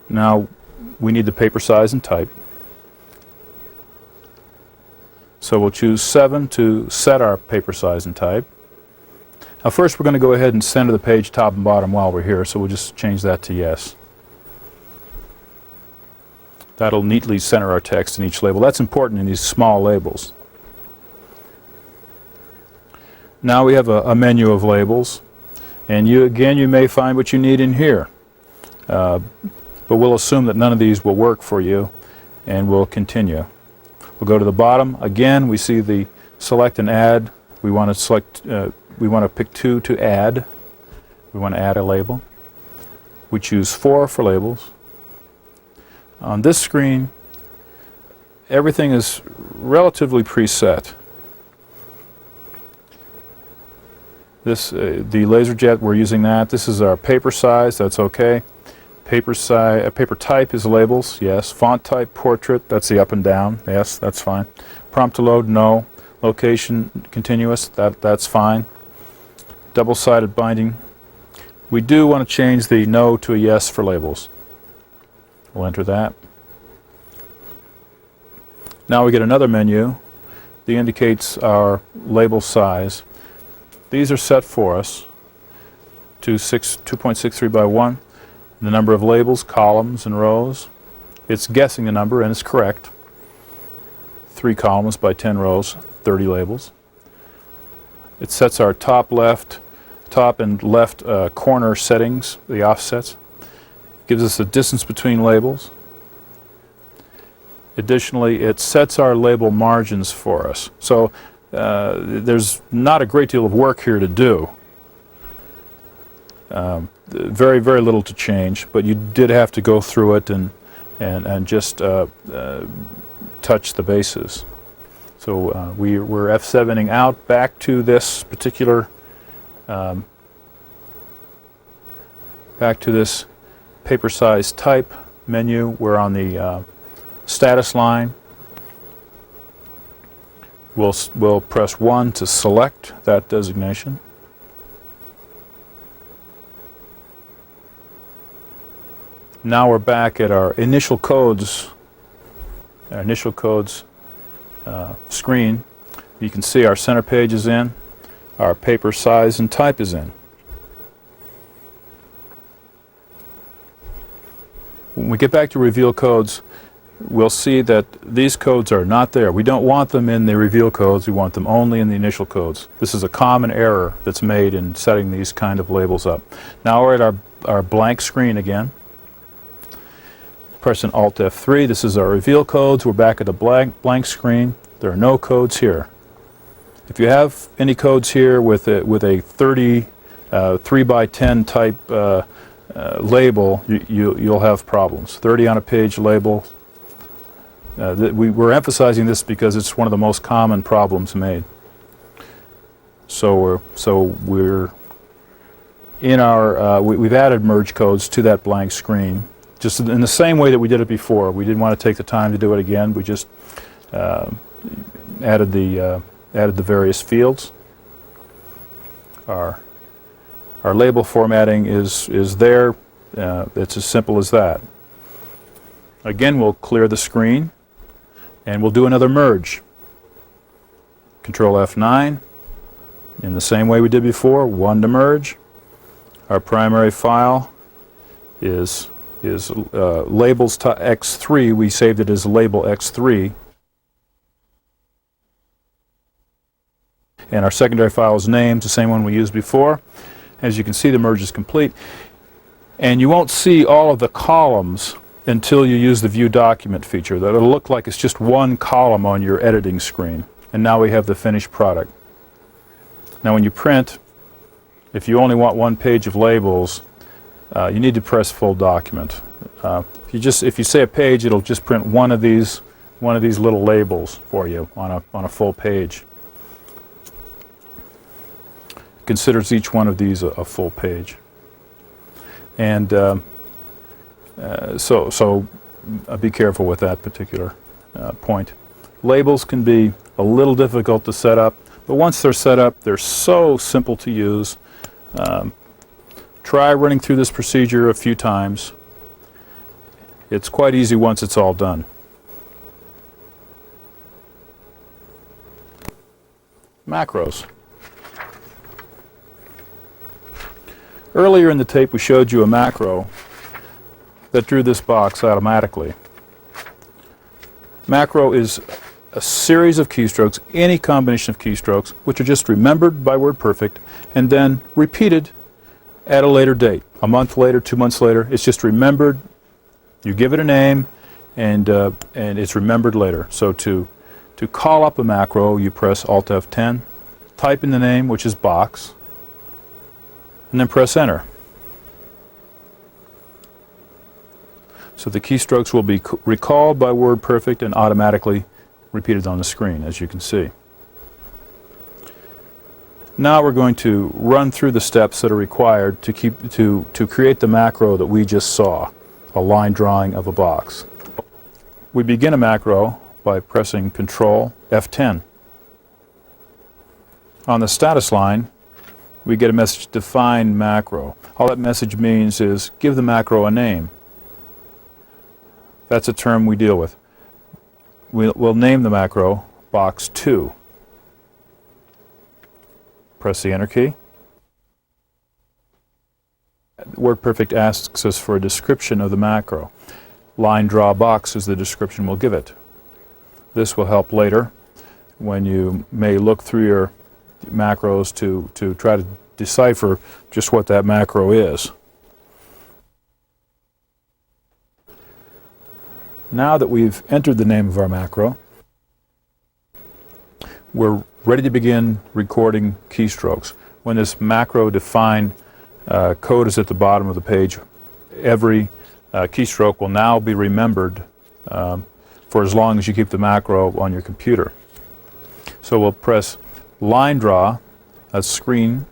Now we need the paper size and type. So we'll choose 7 to set our paper size and type. Now first we're going to go ahead and center the page top and bottom while we're here, so we'll just change that to yes. That'll neatly center our text in each label. That's important in these small labels. Now we have a menu of labels, and you may find what you need in here. But we'll assume that none of these will work for you, and we'll continue. We'll go to the bottom. Again, we see the select and add. We want to select. We want to pick 2 to add. We want to add a label. We choose 4 for labels. On this screen, everything is relatively preset. This, the LaserJet, we're using that. This is our paper size. That's okay. Paper size, paper type is labels. Yes. Font type, portrait. That's the up and down. Yes, that's fine. Prompt to load, no. Location, continuous. That's fine. Double-sided binding. We do want to change the no to a yes for labels. We'll enter that. Now we get another menu that indicates our label size. These are set for us to 2.63 by 1. The number of labels, columns, and rows. It's guessing the number, and it's correct. 3 columns by 10 rows, 30 labels. It sets our top and left corner settings, the offsets. Gives us the distance between labels. Additionally, it sets our label margins for us. So there's not a great deal of work here to do. Very, very little to change, but you did have to go through it and just touch the bases. So we're F7ing out back to this particular back to this paper size type menu. We're on the status line. We'll press 1 to select that designation. Now we're back at our initial codes screen. You can see our center page is in, our paper size and type is in. When we get back to reveal codes, we'll see that these codes are not there. We don't want them in the reveal codes, we want them only in the initial codes. This is a common error that's made in setting these kind of labels up. Now we're at our blank screen again. Pressing Alt F3, this is our reveal codes. We're back at the blank screen. There are no codes here. If you have any codes here with a 30 3 by 10 type label, you'll have problems. 30 on a page label. We're emphasizing this because it's one of the most common problems made. So we're in our we've added merge codes to that blank screen, just in the same way that we did it before. We didn't want to take the time to do it again. We just added the various fields. Our label formatting is there. It's as simple as that. Again, we'll clear the screen and we'll do another merge. Control F9 in the same way we did before, 1 to merge. Our primary file is labels to X3. We saved it as label X3. And our secondary file is names, the same one we used before. As you can see, the merge is complete. And you won't see all of the columns until you use the View Document feature. That'll look like it's just one column on your editing screen. And now we have the finished product. Now when you print, if you only want one page of labels, you need to press Full Document. If you say a page, it'll just print one of these little labels for you on a full page. Considers each one of these a full page. And so be careful with that particular point. Labels can be a little difficult to set up, but once they're set up, they're so simple to use. Try running through this procedure a few times. It's quite easy once it's all done. Macros. Earlier in the tape we showed you a macro that drew this box automatically. Macro is a series of keystrokes, any combination of keystrokes, which are just remembered by WordPerfect and then repeated at a later date. A month later, 2 months later, it's just remembered. You give it a name and it's remembered later. So to call up a macro, you press Alt F10, type in the name, which is box, and then press Enter. So the keystrokes will be recalled by WordPerfect and automatically repeated on the screen, as you can see. Now we're going to run through the steps that are required to create the macro that we just saw, a line drawing of a box. We begin a macro by pressing Control F10. On the status line, we get a message, define macro. All that message means is give the macro a name. That's a term we deal with. We'll name the macro box 2. Press the Enter key. WordPerfect asks us for a description of the macro. Line draw box is the description we'll give it. This will help later when you may look through your macros to try to decipher just what that macro is. Now that we've entered the name of our macro, we're ready to begin recording keystrokes. When this macro define code is at the bottom of the page, every keystroke will now be remembered for as long as you keep the macro on your computer. So we'll press line draw, that's screen,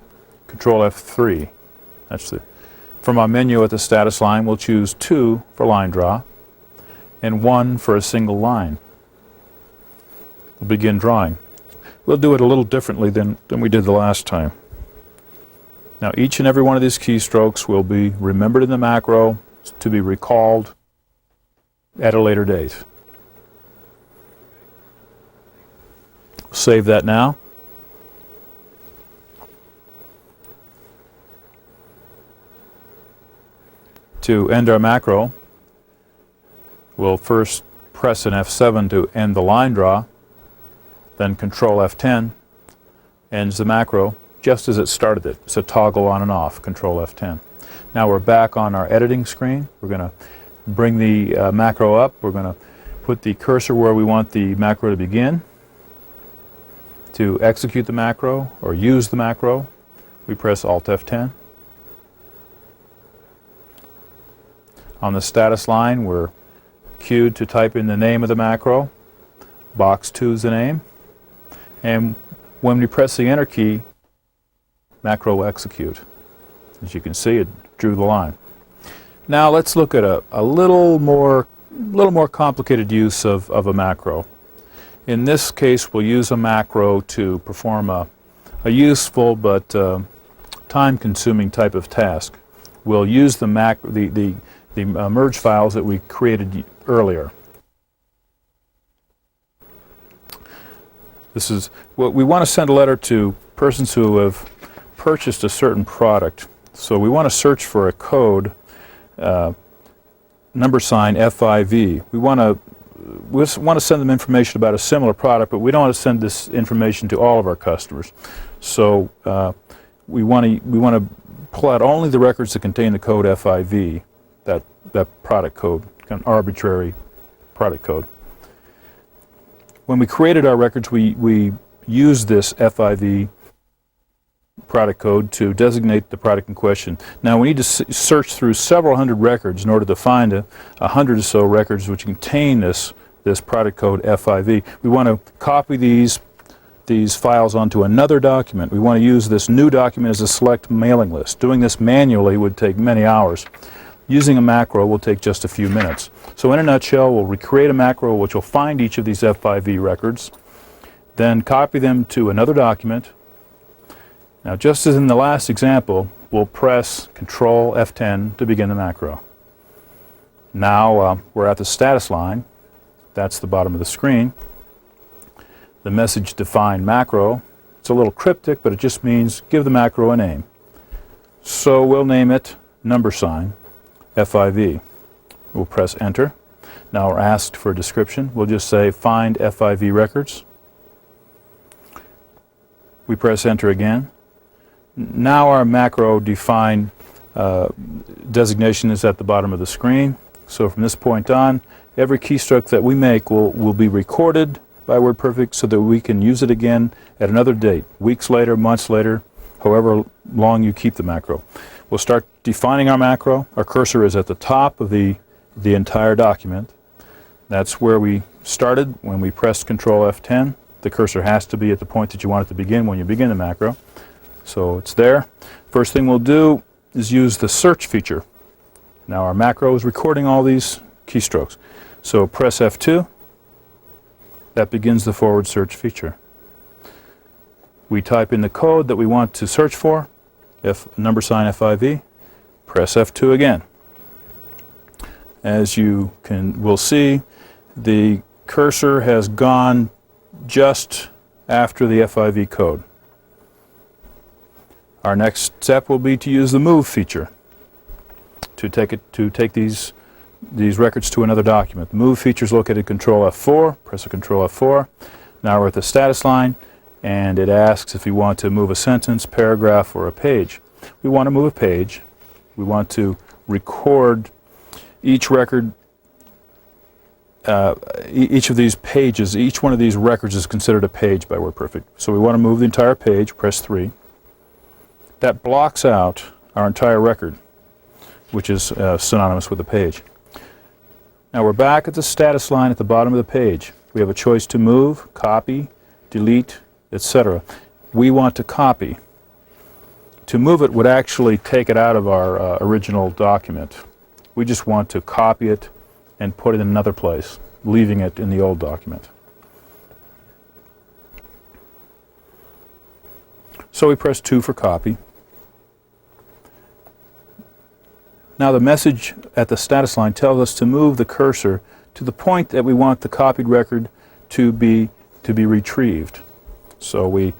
Control F3. From our menu at the status line, we'll choose 2 for line draw and 1 for a single line. We'll begin drawing. We'll do it a little differently than we did the last time. Now each and every one of these keystrokes will be remembered in the macro to be recalled at a later date. Save that now. To end our macro, we'll first press an F7 to end the line draw, then Control F10 ends the macro just as it started it. It's a toggle on and off, Control F10. Now we're back on our editing screen. We're going to bring the macro up. We're going to put the cursor where we want the macro to begin. To execute the macro or use the macro, we press Alt F10. On the status line, we're cued to type in the name of the macro. Box 2 is the name. And when we press the Enter key, macro will execute. As you can see, it drew the line. Now let's look at a little more complicated use of a macro. In this case, we'll use a macro to perform a useful but time-consuming type of task. We'll use the merge files that we created earlier. This is what we want to send a letter to persons who have purchased a certain product. So we want to search for a code, number sign FIV. We want to send them information about a similar product, but we don't want to send this information to all of our customers. So we want to pull out only the records that contain the code FIV, that product code, an arbitrary product code. When we created our records, we used this FIV product code to designate the product in question. Now we need to search through several hundred records in order to find 100 or so records which contain this product code FIV. We want to copy these files onto another document. We want to use this new document as a select mailing list. Doing this manually would take many hours. Using a macro will take just a few minutes. So in a nutshell, we'll recreate a macro which will find each of these FIV records, then copy them to another document. Now just as in the last example, we'll press Control F10 to begin the macro. Now we're at the status line. That's the bottom of the screen. The message define macro. It's a little cryptic, but it just means give the macro a name. So we'll name it number sign FIV. We'll press Enter. Now we're asked for a description. We'll just say find FIV records. We press Enter again. Now our macro define designation is at the bottom of the screen. So from this point on, every keystroke that we make will be recorded by WordPerfect so that we can use it again at another date, weeks later, months later, however long you keep the macro. We'll start defining our macro. Our cursor is at the top of the entire document. That's where we started when we pressed Control F10. The cursor has to be at the point that you want it to begin when you begin the macro. So it's there. First thing we'll do is use the search feature. Now our macro is recording all these keystrokes. So press F2. That begins the forward search feature. We type in the code that we want to search for, number sign FIV, press F2 again. As you will see, the cursor has gone just after the FIV code. Our next step will be to use the move feature to take these these records to another document. The move feature is located at Control F4. Press a Control F4. Now we're at the status line, and it asks if you want to move a sentence, paragraph, or a page. We want to move a page. We want to record each record. Each of these pages, each one of these records is considered a page by WordPerfect. So we want to move the entire page. Press 3. That blocks out our entire record, which is synonymous with the page. Now we're back at the status line at the bottom of the page. We have a choice to move, copy, delete, etc. We want to copy. To move it would actually take it out of our original document. We just want to copy it and put it in another place, leaving it in the old document. So we press 2 for copy. Now the message at the status line tells us to move the cursor to the point that we want the copied record to be retrieved. So we'll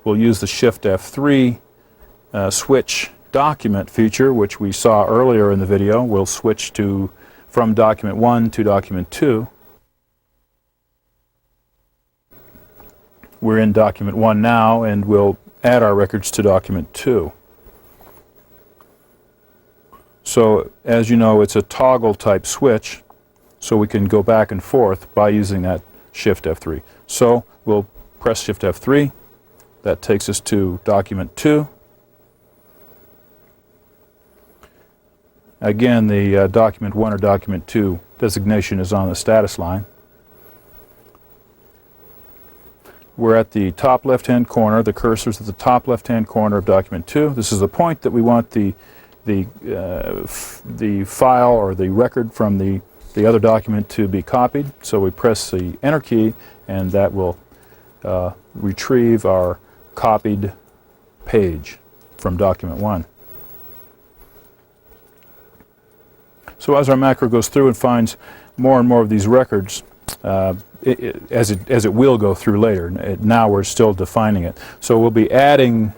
use the Shift F3 switch document feature, which we saw earlier in the video. We'll switch from document 1 to document 2. We're in document 1 now, and we'll add our records to document 2. So as you know, it's a toggle type switch, so we can go back and forth by using that Shift F3. So we'll press Shift F3. That takes us to document 2. Again, the document 1 or document 2 designation is on the status line. We're at the top left-hand corner. The cursor's at the top left-hand corner of document 2. This is the point that we want the file or the record from the other document to be copied. So we press the Enter key, and that will retrieve our copied page from document 1. So as our macro goes through and finds more and more of these records, as it will go through later. Now we're still defining it. So we'll be adding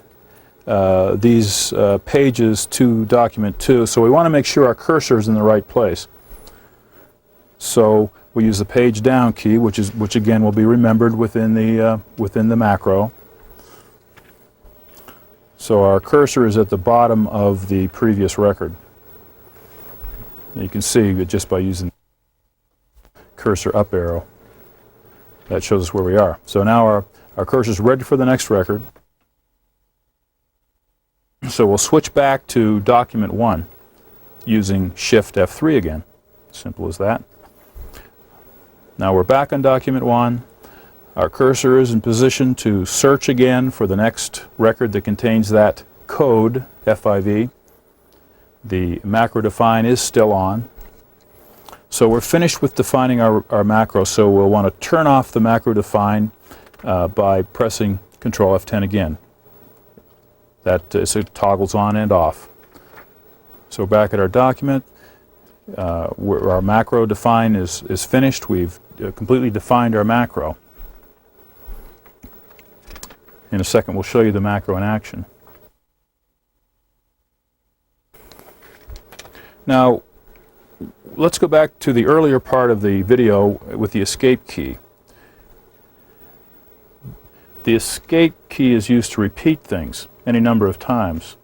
these pages to document 2. So we want to make sure our cursor is in the right place. So we use the page down key, which again will be remembered within the macro. So our cursor is at the bottom of the previous record. You can see that just by using cursor up arrow, that shows us where we are. So now our cursor is ready for the next record. So we'll switch back to document 1 using Shift F3 again. Simple as that. Now we're back on document 1. Our cursor is in position to search again for the next record that contains that code, FIV. The macro define is still on. So we're finished with defining our macro, so we'll want to turn off the macro define by pressing Control F10 again. So it toggles on and off. So back at our document, where our macro define is finished. We've completely defined our macro. In a second we'll show you the macro in action. Now, let's go back to the earlier part of the video with the escape key. The escape key is used to repeat things any number of times.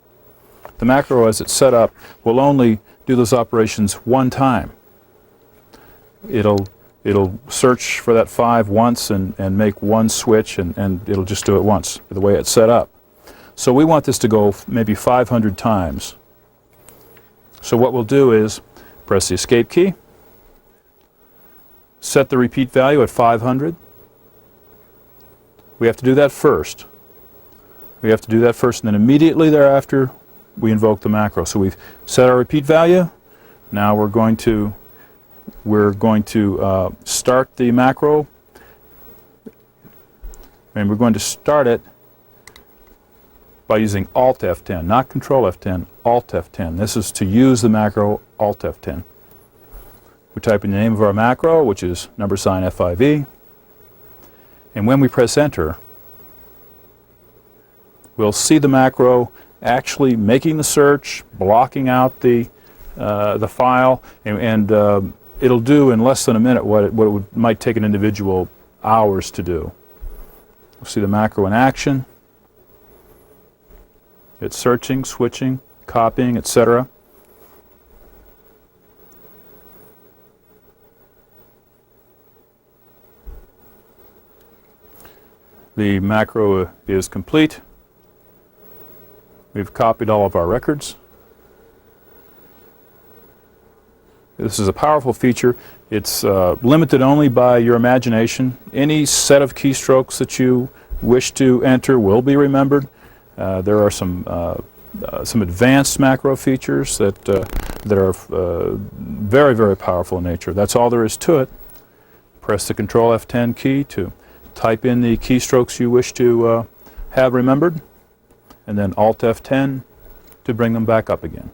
The macro, as it's set up, will only do those operations one time. It'll search for that 5 once and make one switch, and it'll just do it once, the way it's set up. So we want this to go maybe 500 times. So what we'll do is press the escape key, set the repeat value at 500. We have to do that first. We have to do that first, and then immediately thereafter we invoke the macro. So we've set our repeat value. Now we're going to start the macro, and we're going to start it by using Alt F10, not Control F10, Alt F10. This is to use the macro Alt F10. We type in the name of our macro, which is $FIV, and when we press Enter, we'll see the macro actually making the search, blocking out the the file, and it'll do in less than a minute what it might take an individual hours to do. You'll see the macro in action. It's searching, switching, copying, etc. The macro is complete. We've copied all of our records. This is a powerful feature. It's limited only by your imagination. Any set of keystrokes that you wish to enter will be remembered. There are some advanced macro features that are very, very powerful in nature. That's all there is to it. Press the Control F10 key to type in the keystrokes you wish to have remembered, and then Alt F10 to bring them back up again.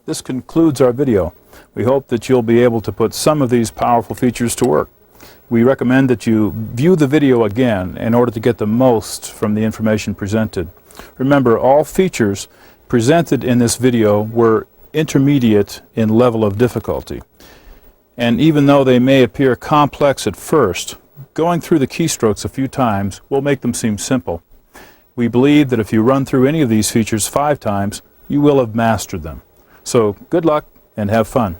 This concludes our video. We hope that you'll be able to put some of these powerful features to work. We recommend that you view the video again in order to get the most from the information presented. Remember, all features presented in this video were intermediate in level of difficulty. And even though they may appear complex at first, going through the keystrokes a few times will make them seem simple. We believe that if you run through any of these features 5 times, you will have mastered them. So good luck and have fun.